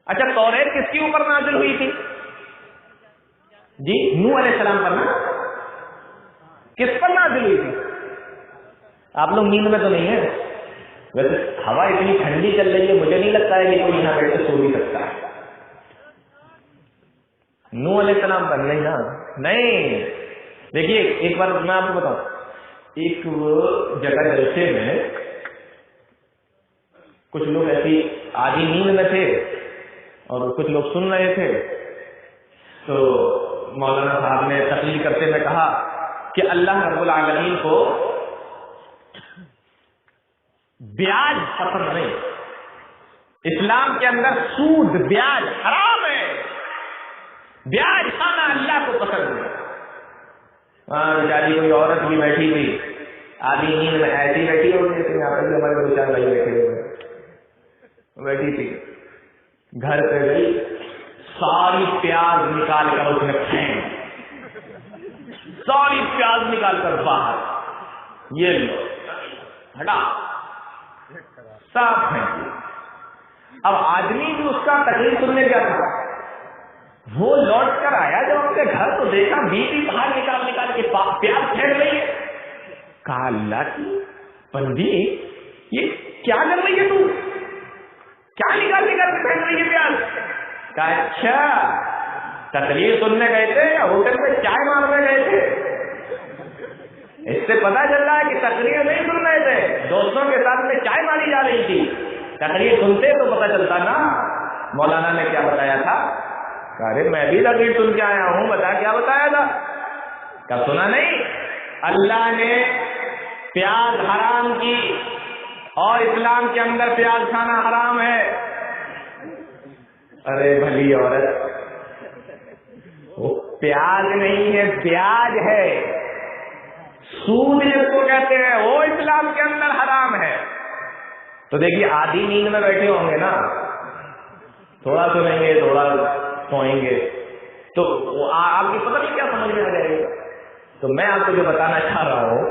Speaker 1: اچھا توریت کس کے اوپر نازل ہوئی تھی؟ جی نوح علیہ السلام پر نا. کس پر نازل ہوئی تھی؟ آپ لوگ نیند میں تو نہیں ہیں؟ ویسے ہوا اتنی ٹھنڈی چل رہی ہے، مجھے نہیں لگتا ہے کہ کوئی یہاں بیٹھ کے سو بھی سکتا ہے. نوح علیہ السلام پر نہیں نا. نہیں، دیکھیے ایک بار میں آپ کو بتاؤں، ایک جگہ جلسے میں کچھ لوگ ایسی آدھی نیند میں تھے اور کچھ لوگ سن رہے تھے. تو مولانا صاحب نے تقریر کرتے ہوئے کہا کہ اللہ رب العالمین کو بیاج پسند نہیں. اسلام کے اندر سود بیاج حرام ہے، بیاج کھانا اللہ کو پسند ہے. بیچاری کوئی عورت بھی بیٹھی ہوئی آدھی نیند میں ایسی بیٹھی ہوئی، یہاں پر بھی ہمارے 2-4 بھائی بیٹھے ہوئے بیٹھی تھی. گھر پہ گئی، ساری پیاز نکال کر اس نے پھینک، ساری پیاز نکال کر باہر، یہ لو ہٹا، سب پھینک. اب آدمی بھی اس کا تقریر سننے گیا تھا، وہ لوٹ کر آیا جب اپنے گھر تو دیکھا بیوی باہر نکال کے پیاز پھینک رہی ہے. کہا اللہ کی بندی یہ کیا کر رہی ہے، تو کیا نکال کے پھینک رہی ہے پیاز؟ کہا اچھا تقریر سننے گئے تھے یا ہوٹل میں چائے مارنے گئے تھے؟ اس سے پتا چل رہا ہے کہ تقریر نہیں سن رہے تھے، دوستوں کے ساتھ میں چائے ماری جا رہی تھی. تقریر سنتے تو پتا چلتا نا. مولانا نے کیا بتایا تھا؟ ارے میں بھی تقریر سن کے آیا ہوں، بتا کیا بتایا تھا؟ کیا سنا نہیں؟ اللہ نے پیاز حرام کی اور اسلام کے اندر پیاز کھانا حرام ہے. ارے بھلی عورت، وہ پیاز نہیں ہے، پیاج ہے. سود جس کو کہتے ہیں وہ اسلام کے اندر حرام ہے. تو دیکھیے آدھی نیند میں بیٹھے ہوں گے نا، تھوڑا سنیں گے تھوڑا سوئیں گے، تو آپ کی پتہ نہیں کیا سمجھ میں آ جائے گا. تو میں آپ کو جو بتانا چاہ رہا ہوں،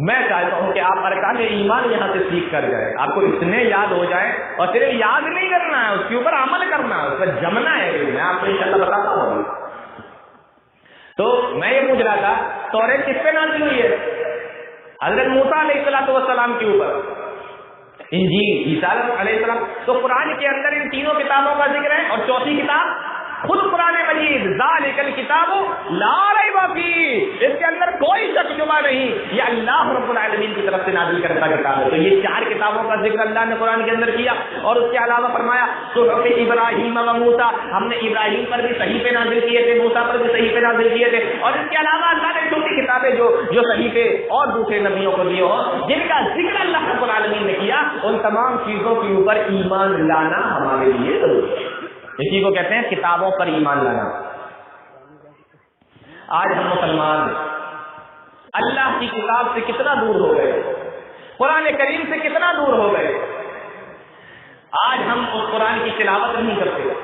Speaker 1: میں چاہتا ہوں کہ آپ ارکان ایمان یہاں سے سیکھ کر جائیں، آپ کو اتنے یاد ہو جائیں، اور صرف یاد نہیں کرنا ہے، اس کے اوپر عمل کرنا ہے، اس پر جمنا ہے. میں آپ کو انشاءاللہ بتاتا ہوں. تو میں یہ پوچھ رہا تھا توریت کس پہ نازل ہوئی ہے؟ حضرت موسیٰ علیہ السلام کے اوپر. انجیل عیسیٰ علیہ السلام. تو قرآن کے اندر ان 3 کتابوں کا ذکر ہے، اور چوتھی کتاب خود قرآن مجید، ذالک الکتاب لا ریب فیہ، اس کے اندر کوئی شک شبہ نہیں، یہ اللہ رب العالمین کی طرف سے نازل کرتا کتاب ہے. تو یہ 4 کتابوں کا ذکر اللہ نے قرآن کے اندر کیا، اور اس کے علاوہ فرمایا صحف ابراہیم و موسیٰ، ہم نے ابراہیم پر بھی صحیفے نازل کیے تھے، موسیٰ پر بھی صحیفے نازل کیے تھے. اور اس کے علاوہ اللہ نے چھوٹی کتابیں جو صحیفے اور دوسرے نبیوں کو دیے ہوں، جن کا ذکر اللہ رب العالمین نے کیا، ان تمام چیزوں کے اوپر ایمان لانا ہمارے لیے ضروری ہے. اسی کو کہتے ہیں کتابوں پر ایمان لانا. آج ہم مسلمان اللہ کی کتاب سے کتنا دور ہو گئے، قرآن کریم سے کتنا دور ہو گئے. آج ہم اس قرآن کی تلاوت نہیں کرتے،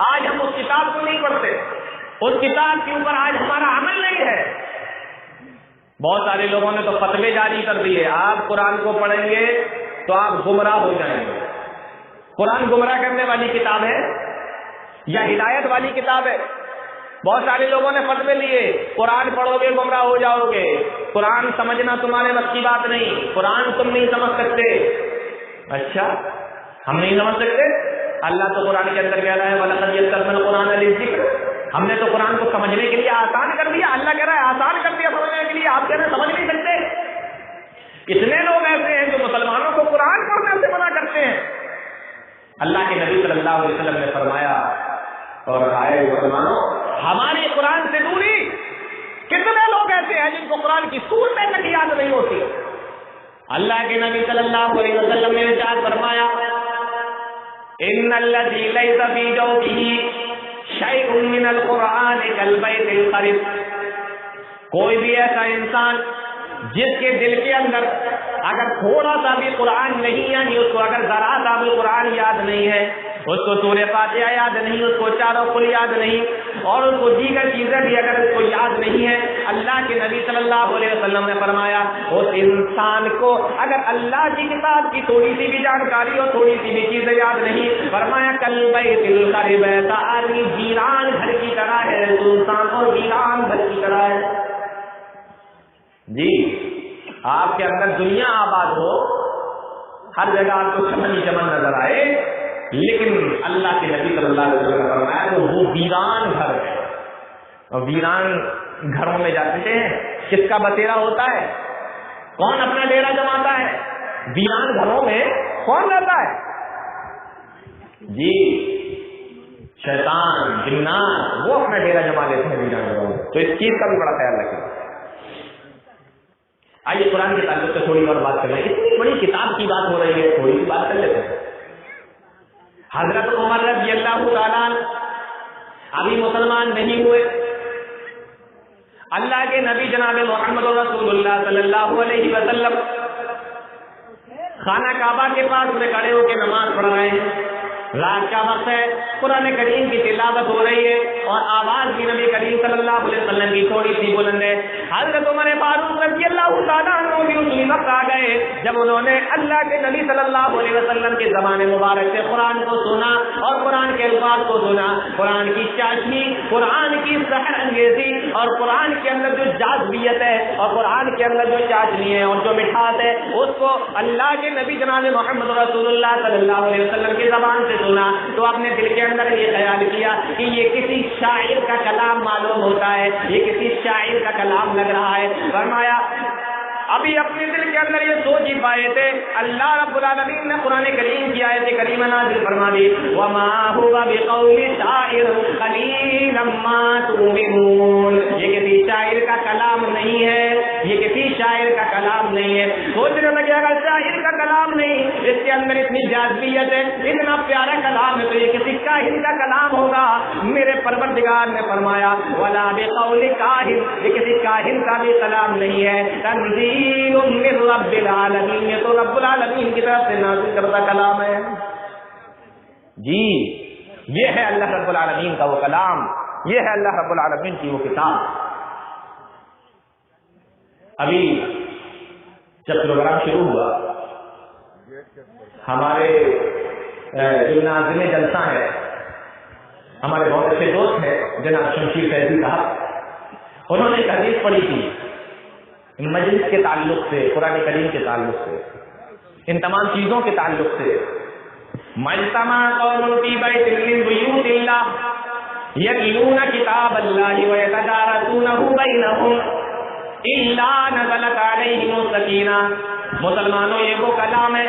Speaker 1: آج ہم اس کتاب کو نہیں پڑھتے، اس کتاب کے اوپر آج ہمارا عمل نہیں ہے. بہت سارے لوگوں نے تو فتوے جاری کر دیے، آپ قرآن کو پڑھیں گے تو آپ گمراہ ہو جائیں گے. قرآن گمراہ کرنے والی کتاب ہے یا ہدایت والی کتاب ہے؟ بہت سارے لوگوں نے فتوے لیے، قرآن پڑھو گے گمراہ ہو جاؤ گے، قرآن سمجھنا تمہارے بس کی بات نہیں، قرآن تم نہیں سمجھ سکتے. اچھا ہم نہیں سمجھ سکتے؟ اللہ تو قرآن کے اندر کہہ رہا ہے وَلَقَدْ يَسَّرْنَا الْقُرْآنَ لِلذِّكْرِ ہم نے تو قرآن کو سمجھنے کے لیے آسان کر دیا. اللہ کہہ رہا ہے آسان کر دیا سمجھنے کے لیے, آپ کہہ رہے ہیں سمجھ نہیں سکتے. کتنے لوگ ایسے ہیں جو مسلمانوں کو قرآن پڑھنے سے منع کرتے ہیں. اللہ کے نبی صلی اللہ علیہ وسلم نے فرمایا اور آئے مسلمانوں ہماری قرآن سے دوری. کتنے لوگ ایسے ہیں جن کو قرآن کی سورتیں تک یاد نہیں ہوتی. اللہ کے نبی صلی اللہ علیہ وسلم نے ارشاد فرمایا ان الذی لیس فی جوفہ شیء من القرآن کالبیت الخرب. کوئی بھی ایسا انسان جس کے دل کے اندر اگر تھوڑا سا بھی قرآن نہیں ہے, اس کو اگر ذرا سا بھی قرآن یاد نہیں ہے, اس کو سورہ فاتحہ یاد نہیں, اس کو چاروں قل یاد نہیں, اور اس کو دیگر چیزیں بھی اگر اس کو یاد نہیں ہے, اللہ کے نبی صلی اللہ علیہ وسلم نے فرمایا اس انسان کو اگر اللہ کی کتاب کی تھوڑی سی بھی جانکاری اور تھوڑی سی بھی چیزیں یاد نہیں, فرمایا کالبیت الخرب, ایسا آدمی ویران گھر کی طرح ہے, سنسان اور ویران گھر کی طرح ہے. جی آپ کے اندر دنیا آباد ہو, ہر جگہ آپ کو چمن ہی چمن نظر آئے, لیکن اللہ کے نبی صلی اللہ علیہ وسلم نے فرمایا تو وہ ویران گھر ہے. اور ویران گھروں میں جاتے ہیں کس کا بسیرا ہوتا ہے؟ کون اپنا ڈیرا جماتا ہے؟ ویران گھروں میں کون رہتا ہے؟ جی شیطان, جنات, وہ اپنا ڈیرا جما لیتے ہیں ویران گھروں میں. تو اس چیز کا بھی بڑا خیال رکھیں. آئیے قرآن کے تعلق سے تھوڑی اور بات کر لیں. اتنی بڑی کتاب کی بات ہو رہی ہے, تھوڑی سی بات کر لیتے ہیں. حضرت عمر رضی اللہ تعالیٰ ابھی مسلمان نہیں ہوئے. اللہ کے نبی جناب محمد رسول اللہ صلی اللہ علیہ وسلم خانہ کعبہ کے پاس میں کھڑے ہو کے نماز پڑھ رہے ہیں. رات کا وقت ہے, قرآن کریم کی تلاوت ہو رہی ہے اور آواز بھی نبی کریم صلی اللہ علیہ وسلم کی تھوڑی سی بلند ہے. حضرت عمر فاروق رضی اللہ تعالیٰ عنہ بھی اسی وقت آ گئے جب انہوں نے اللہ کے نبی صلی اللہ علیہ وسلم کے زبان مبارک سے قرآن کو سنا اور قرآن کے الفاظ کو سنا. قرآن کی چاشنی, قرآن کی سحر انگیزی اور قرآن کے اندر جو جاذبیت ہے اور قرآن کے اندر جو چاشنی ہے اور جو مٹھاس ہے, اس کو اللہ کے نبی جناب محمد رسول اللہ صلی اللہ علیہ وسلم کی زبان سے سنا تو اپنے دل کے اندر یہ خیال کیا کہ یہ کسی شاعر کا کلام معلوم ہوتا ہے, یہ کسی شاعر کا کلام لگ رہا ہے. فرمایا ابھی اپنے دل کے اندر یہ سوچ ہی پائے تھے, اللہ رب العالمین نے قرآن کریم کی آیت کریمہ نازل فرما دی وما هو بقول شاعر قلیلا ما تؤمنون. یہ کسی شاعر کا کلام نہیں ہے, یہ کسی شاعر کا کلام نہیں ہے. سوچنے لگے اگر شاعر کا کلام نہیں, اس کے اندر اتنی جاذبیت ہے, اتنا پیارا کلام ہے, تو یہ کسی کاہن کا کلام ہوگا. میرے پروردگار نے فرمایا ولا بقول کاہن, یہ کسی کاہن کا بھی کلام نہیں ہے, تنزیل من رب العالمین, یہ تو رب العالمین کی طرف سے نازل کردہ کلام ہے. جی یہ ہے اللہ رب العالمین کا وہ کلام, یہ ہے اللہ رب العالمین کی وہ کتاب. ابھی جب پروگرام شروع ہوا, ہمارے جو ناظم جلسہ ہے, ہمارے بہت اچھے دوست ہیں جناب شمشیر فیضی صاحب, انہوں نے ایک حدیث پڑھی تھی مجلس کے تعلق سے, قرآن کریم کے تعلق سے, ان تمام چیزوں کے تعلق سے. مجتمع قوم فی بیت من بیوت اللہ یتلون کتاب اللہ ویتدارسونہ بینہم الا نزلت علیہم السکینہ. مسلمانوں یہ وہ کلام ہے,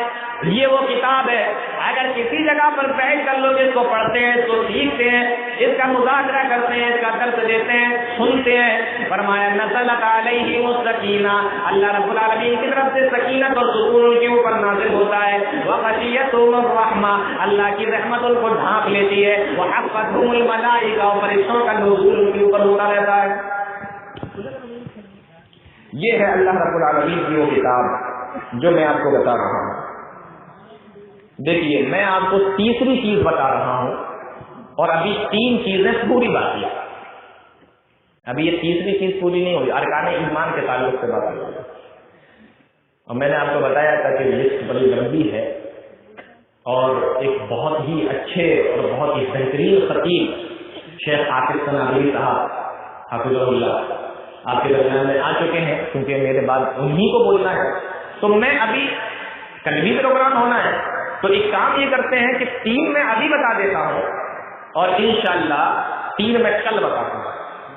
Speaker 1: یہ وہ کتاب ہے, اگر کسی جگہ پر بیٹھ کر لوگ اس کو پڑھتے ہیں, اس کو سیکھتے ہیں, اس کا مذاکرہ کرتے ہیں, اس کا درس دیتے ہیں, سنتے ہیں, فرمایا نزلت علیہم السکینہ, اللہ رب العالمین کی طرف سے سکینت اور سکون ان کے اوپر نازل ہوتا ہے. وغشیتہم الرحمہ, اللہ کی رحمت ان کو ڈھانپ لیتی ہے. وحفتہم الملائکہ, اور فرشتوں کا نزول ان کے اوپر ہوتا رہتا ہے. یہ ہے اللہ رب العالمین کی وہ کتاب جو میں آپ کو بتا رہا ہوں. دیکھیے میں آپ کو تیسری چیز بتا رہا ہوں اور ابھی 3 چیزیں پوری باقی ہیں. ابھی یہ تیسری چیز پوری نہیں ہوئی, ارکان ایمان کے تعلق سے بات ہوئی. اور میں نے آپ کو بتایا تھا کہ لسٹ بڑی لمبی ہے اور ایک بہت ہی اچھے اور بہت ہی بہترین خطیب شیخ عاقب ثناء صاحب حافظہ اللہ آپ کے درمیان میں آ چکے ہیں, کیونکہ میرے بعد انہی کو بولنا ہے. تو میں ابھی کل بھی پروگرام ہونا ہے, تو ایک کام یہ کرتے ہیں کہ 3 میں ابھی بتا دیتا ہوں اور انشاءاللہ 3 میں کل بتاتا ہوں.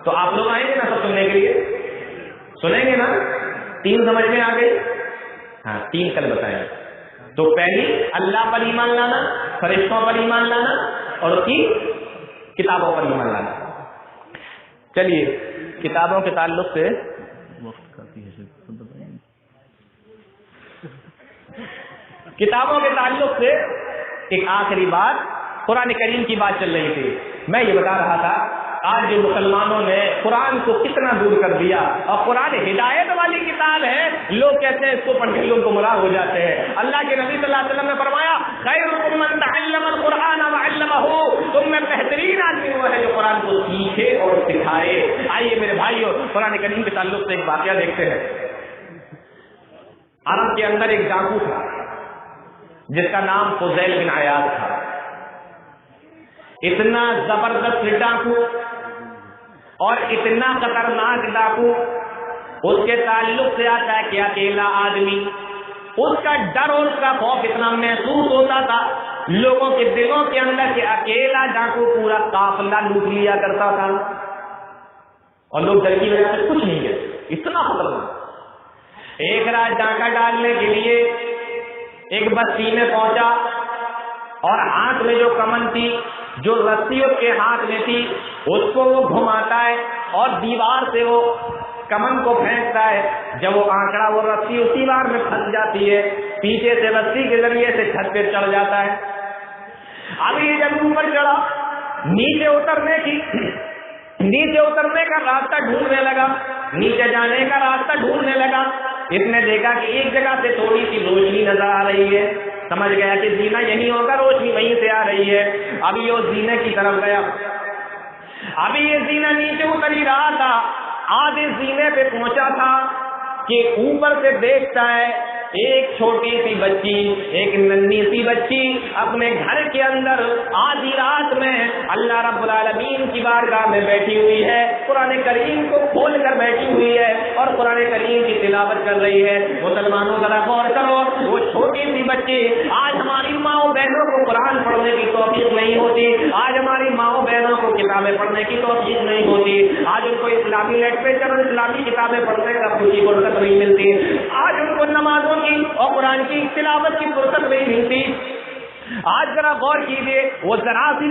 Speaker 1: تو آپ لوگ آئیں گے نا سب سننے کے لیے؟ سنیں گے نا؟ 3 سمجھ میں آ گئی؟ ہاں 3 کل بتائیں گے. تو پہلی اللہ پر ایمان لانا, فرشتوں پر ایمان لانا اور اس کی کتابوں پر ایمان لانا. چلیے کتابوں کے تعلق سے ایک آخری بات, قرآن کریم کی بات چل رہی تھی. میں یہ بتا رہا تھا آج جو مسلمانوں نے قرآن کو کتنا دور کر دیا, اور قرآن ہدایت والی کتاب ہے, لوگ کہتے ہیں اس کو پڑھ کے لوگ گمراہ ہو جاتے ہیں. اللہ کے نبی صلی اللہ علیہ وسلم نے فرمایا خیرکم من تعلم القرآن وعلمہ, تم میں بہترین آدمی وہ ہے جو قرآن کو سیکھے اور سکھائے. آئیے میرے بھائیو قرآن کریم کے تعلق سے ایک واقعہ دیکھتے ہیں. عرب کے اندر ایک ڈاکو تھا جس کا نام فضیل بن عیاض تھا. اتنا زبردست ڈاکو اور اتنا خطرناک ڈاکو, اس کے تعلق سے آتا ہے کہ اکیلا آدمی, اس کا ڈر اور اس کا خوف اتنا محسوس ہوتا تھا لوگوں کے دلوں کے اندر کہ اکیلا ڈاکو پورا قافلہ لوٹ لیا کرتا تھا, اور لوگ ڈر کی وجہ سے کچھ نہیں گئے. اتنا خطرناک. ایک رات ڈاکہ ڈالنے کے لیے ایک بستی میں پہنچا, اور ہاتھ میں جو کمن تھی, جو رسی اس کے ہاتھ میں تھی, اس کو وہ گھماتا ہے اور دیوار سے وہ کمن کو پھینکتا ہے. جب وہ آنکڑا وہ رسی اس دیوار میں پھنس جاتی ہے, پیچھے سے رسی کے ذریعے سے چھت پہ چڑھ جاتا ہے. اب یہ جب اوپر چڑھا, نیچے اترنے کا راستہ ڈھونڈنے لگا, نیچے جانے کا راستہ ڈھونڈنے لگا. اس نے دیکھا کہ ایک جگہ سے تھوڑی سی روشنی نظر آ رہی ہے, سمجھ گیا کہ زینہ یہی ہوگا, روشنی وہیں سے آ رہی ہے. ابھی وہ زینہ کی طرف گیا, ابھی یہ زینہ نیچے اتر ہی رہا تھا, آدھے زینے پہ پہنچا تھا کہ اوپر سے دیکھتا ہے ایک چھوٹی سی بچی, ایک ننھی سی بچی اپنے گھر کے اندر آدھی رات میں اللہ رب العالمین کی بارگاہ میں بیٹھی ہوئی ہے, قرآن کریم کو کھول کر بیٹھی ہوئی ہے اور قرآن کریم کی تلاوت کر رہی ہے. مسلمانوں ذرا غور کرو, وہ چھوٹی سی بچی, آج ہماری ماؤں بہنوں کو قرآن پڑھنے کی توفیق نہیں ہوتی, آج ہماری ماؤں بہنوں کو کتابیں پڑھنے کی توفیق نہیں ہوتی, آج ان کو اسلامی لٹریچر اور اسلامی کتابیں پڑھنے کا خوشی فرصت نہیں ملتی, آج ان کو نمازوں اور قرآن کی تلاوت کی فرصت نہیں ملتی. آج ذرا غور کیجیے, وہ ذرا سی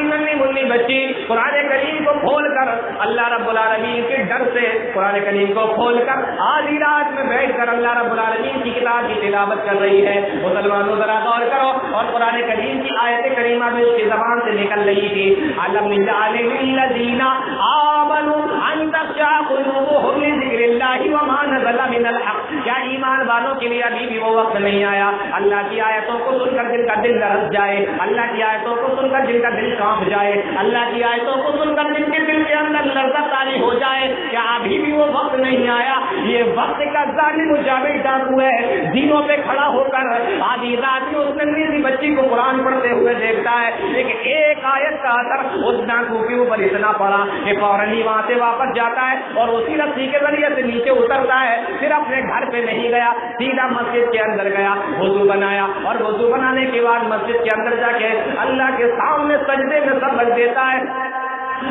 Speaker 1: ننھی منی بچی قرآن کریم کو کھول کر اللہ رب العالمین کے ڈر سے قرآن کریم کو کھول کر آدھی رات میں بیٹھ کر اللہ رب العالمین کی کتاب کی تلاوت کر رہی ہے. مسلمانوں ذرا غور کرو, اور قرآن کریم کی آیت کریمہ بھی اس کی زبان سے نکل رہی تھی, علم جعل للذین آمنوا ان تخشع قلوبهم لذکر اللہ وما نزل من الحق. کیا ایمان والوں کے لیے ابھی بھی وہ وقت نہیں آیا اللہ کی آیتوں کو سن کر جن کا دل لرز جائے, اللہ کی آیتوں کو سن کر جن کا دل کانپ جائے, اللہ کی آیتوں کو سن کر جن کے دل کے اندر لرزت طاری ہو جائے, کیا ابھی بھی وہ وقت نہیں آیا؟ یہ وقت کا ظالم مجاور ڈاکو ہے, دینوں پہ کھڑا ہو کر آدھی رات میں اس ننھی سی بچی کو قرآن پڑھتے ہوئے دیکھتا ہے, لیکن ایک آیت کا اثر اس ڈاکو کے اوپر اتنا پڑا کہ فوراً ہی وہاں سے واپس جاتا ہے اور اسی رسی کے ذریعے سے نیچے اترتا ہے. پھر اپنے گھر پہ نہیں گیا, سیدھا مسجد کے اندر گیا, وضو بنایا, اور وضو بنانے کے بعد مسجد کے اندر جا کے اللہ کے سامنے سجدے میں سر رکھ دیتا ہے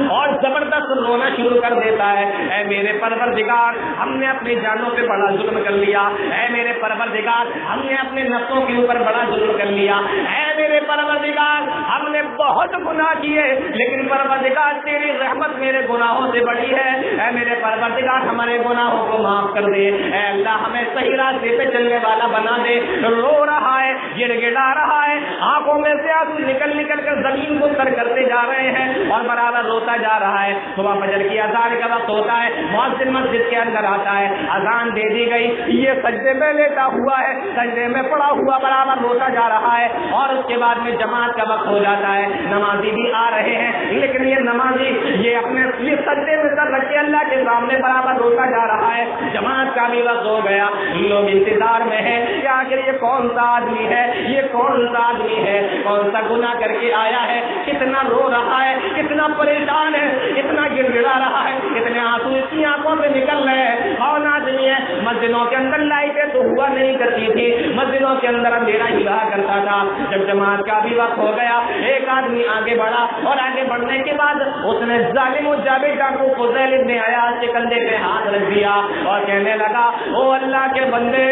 Speaker 1: اور زبردست رونا شروع کر دیتا ہے. اے میرے پروردگار, ہم نے اپنی جانوں پہ بڑا ظلم کر لیا, اے میرے پروردگار ہم نے اپنے نفسوں کے اوپر بڑا ظلم کر لیا, اے میرے پروردگار ہم نے بہت گناہ کیے, لیکن پروردگار تیری رحمت میرے گناہوں سے بڑی ہے, اے میرے پروردگار ہمارے گناہوں کو معاف کر دے, اے اللہ ہمیں صحیح راستے پہ چلنے والا بنا دے. رو رہا ہے, گر گڑا رہا ہے, آنکھوں میں سے آنسو نکل نکل کر زمین کو تر کرتے جا رہے ہیں اور برابر روتا جا رہا ہے. صبح فجر کی اذان کا وقت ہوتا ہے, مؤذن مسجد کے اندر آتا ہے, اذان دے دی گئی, یہ سجدے میں لیٹا ہوا ہے, سجدے میں پڑا ہوا برابر روتا جا رہا ہے, اور اس کے بعد میں جماعت کا وقت ہو جاتا ہے, نمازی بھی آ رہے ہیں, لیکن یہ نمازی یہ اپنے سجدے میں سر رکھ کے اللہ کے سامنے برابر ہوتا جا رہا ہے، جماعت کا بھی وقت ہو گیا، لوگ انتظار میں ہیں کہ آخر یہ کون سا آدمی ہے، یہ کون سا آدمی ہے، کون سا گناہ کر کے آیا ہے، کتنا رو رہا ہے، کتنا پریشان ہے، کتنا گر گڑا رہا ہے، کتنے آنسو اس کی آنکھوں سے نکل رہے ہیں، کون آدمی ہے۔ مسجدوں کے اندر لائٹیں تو ہوا نہیں کرتی تھی، مسجدوں کے اندر اندھیرا ہی رہا کرتا تھا۔ جب جماعت کا بھی وقت ہو گیا، ایک آدمی آگے بڑھا اور آگے بڑھنے کے بعد اس نے ظالم و جابر ڈاکو فضیل ابن عیاض کے کندھے پہ ہاتھ رکھ دیا اور کہنے لگا، او اللہ کے بندے،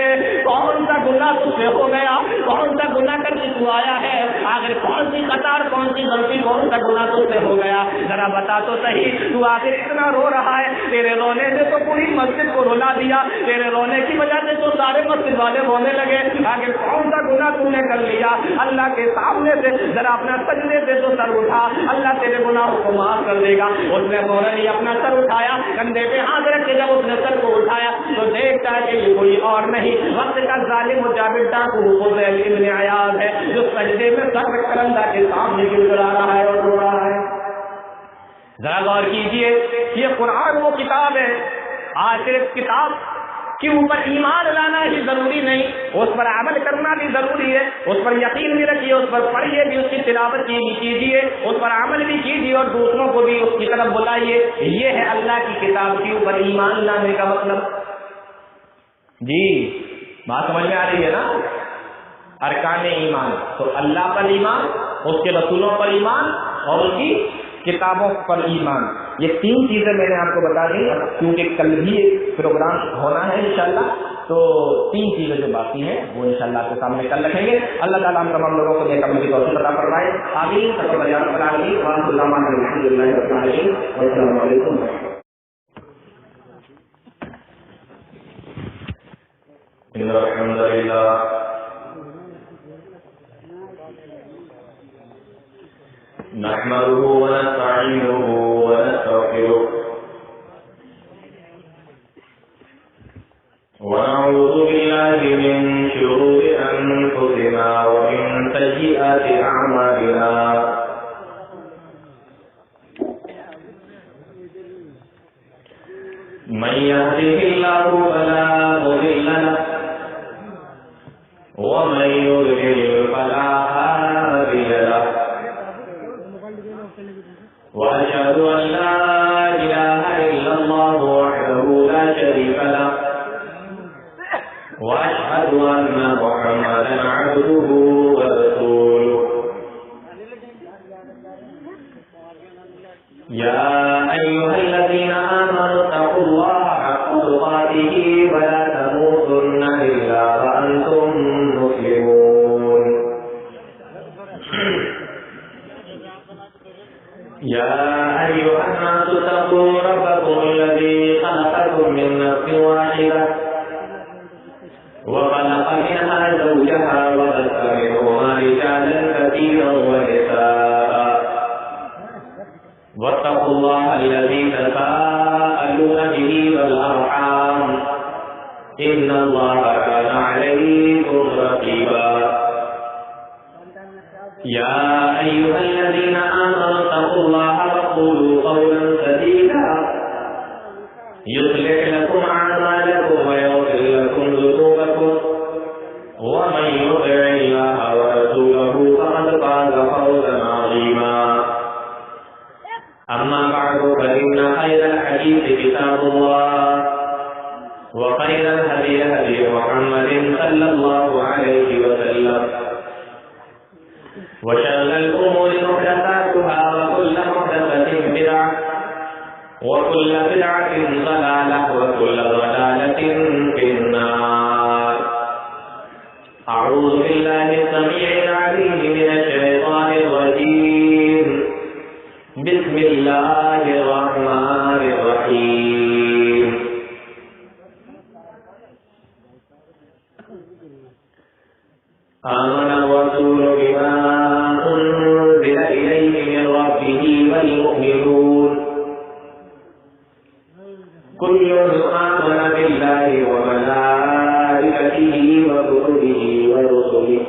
Speaker 1: کون سا گناہ تجھ سے ہو گیا، کون سا گناہ کر کے تو آیا ہے، آخر کون سی قطار، کون سی غلطی، کون سا گناہ تجھ سے ہو گیا، ذرا بتا تو صحیح، تو آخر اتنا رو رہا ہے، تیرے رونے سے تو پوری مسجد کو رلا دیا، تیرے رونے کی وجہ سے تو سارے مسجد والے رونے لگے، آخر کون سا گناہ تم نے کر لیا، اللہ کے سامنے سے ذرا اپنا سجدے سے تو سر اٹھا، اللہ تیرے گناہوں کو معاف کر دے گا۔ اس نے فوراً ہی اپنا سر اٹھایا، کندھے پہ ہاتھ رکھ کے جب اس نے سر کو اٹھایا تو دیکھتا ہے کہ یہ کوئی اور نہیں، وقت کا ظالم و جابر ڈاکو فضیل ابن عیاض ہے، جو سجدے میں سر رکھ کر اللہ کے سامنے گر رہا ہے اور رو رہا ہے۔ ذرا غور کیجئے، یہ قرآن وہ کتاب ہے، آج صرف کتاب کے اوپر ایمان لانا ہی ضروری نہیں، اس پر عمل کرنا بھی ضروری ہے، اس پر یقین بھی رکھیے، اس پر پڑھیے بھی، اس کی تلاوت کیجیے، اس پر عمل بھی کیجیے اور دوسروں کو بھی اس کی طرف بلائیے۔ یہ ہے اللہ کی کتاب کے اوپر ایمان لانے کا مطلب۔ جی بات سمجھ میں آ رہی ہے نا؟ ارکان ایمان، تو اللہ پر ایمان، اس کے رسولوں پر ایمان اور اس کی کتابوں پر ایمان، یہ تین چیزیں میں نے آپ کو بتا دی، کیونکہ کل بھی ایک پروگرام ہونا ہے انشاءاللہ، تو تین چیزیں جو باقی ہیں وہ انشاءاللہ آپ کے سامنے کل رکھیں گے۔ اللہ تعالیٰ ہم تمام لوگوں کو نیک عمل کی توفیق عطا فرمائے، آمین۔ تقبل یا رب العالمین، وآخر دعوانا الحمدللہ رب العالمین، والسلام علیکم۔ ان الحمد للہ نحمده ونستعينه ونستغفره ونعوذ بالله من شرور أنفسنا ومن سيئات أعمالنا من يهده الله فلا مضل له ومن يضلل فلا هادي له وأشهد أن لا إله إلا الله وحده لا شريك له وأشهد أن محمدا عبده ورسوله يا أيها الذين آمنوا اتقوا الله حق تقاته ولا تموتن إلا وأنتم مسلمون يا أيها الناس اتقوا ربكم الذي خلقكم من نفس واحدة وخلق منها زوجها وبث منهما رجالا كثيرا ونساء واتقوا الله الذي تساءلون به والأرحام إن الله كان عليكم رقيبا يا أيها الذين آمنوا اتقوا الله وقولوا قولا سديدا يصلح لكم أعمالكم ويغفر لكم ذنوبكم ومن يطع الله ورسوله فقد فاز فوزا عظيما أما بعد فإن خير الحديث كتاب الله وخير الهدي هدي محمد صلى الله عليه وسلم وشر الأمور محدثاتها وكل محدثة بدعة وكل بدعة ضلالة وكل ضلالة في النار أعوذ بالله السميع العليم من الشيطان الرجيم بسم الله الرحمن الرحيم آمن الرسول بما أنزل إليه من ربه والمؤمنون كل آمن بالله وملائكته وكتبه ورسله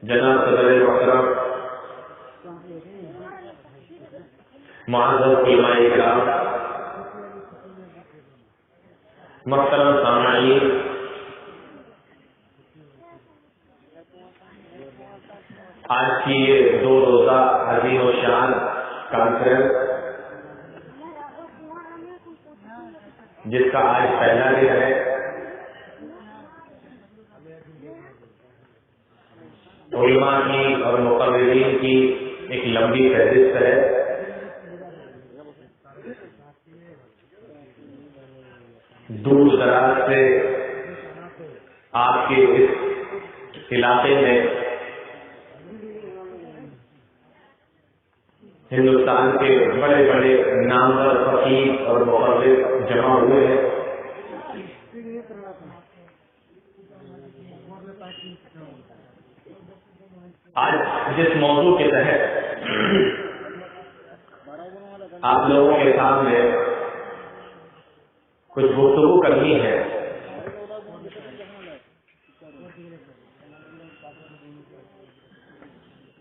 Speaker 1: جناب صدر محترم، معزز علماء کرام، محترم سامعین، آج کی یہ 2 روزہ عظیم و شان کانفرنس، جس کا آج پہلا دن ہے، علماء کی اور مقررین کی ایک لمبی فہرست ہے۔ دور دراز سے آپ کے اس علاقے میں ہندوستان کے بڑے بڑے نامور فقیر اور مقرر جمع ہوئے ہیں۔ آج جس موضوع کے تحت آپ لوگوں کے سامنے کچھ گفتگو کرنی ہے،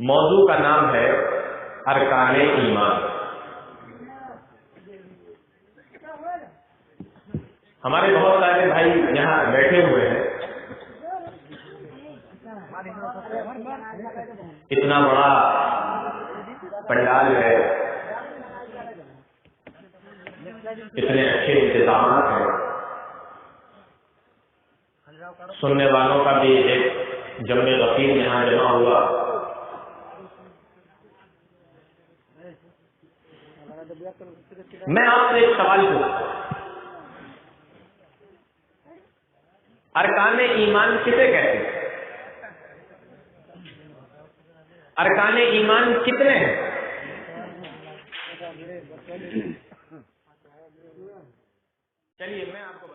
Speaker 1: موضوع کا نام ہے ارکان ایمان۔ ہمارے بہت سارے بھائی یہاں بیٹھے ہوئے ہیں، اتنا بڑا پنڈال ہے، اتنے اچھے انتظامات ہیں، سننے والوں کا بھی ایک جمع غفیر یہاں جمع ہوا۔ میں آپ سے ایک سوال پوچھتا ہوں، ارکان ایمان کسے کہتے ہیں؟ ارکان ایمان کتنے ہیں؟ چلیے میں آپ کو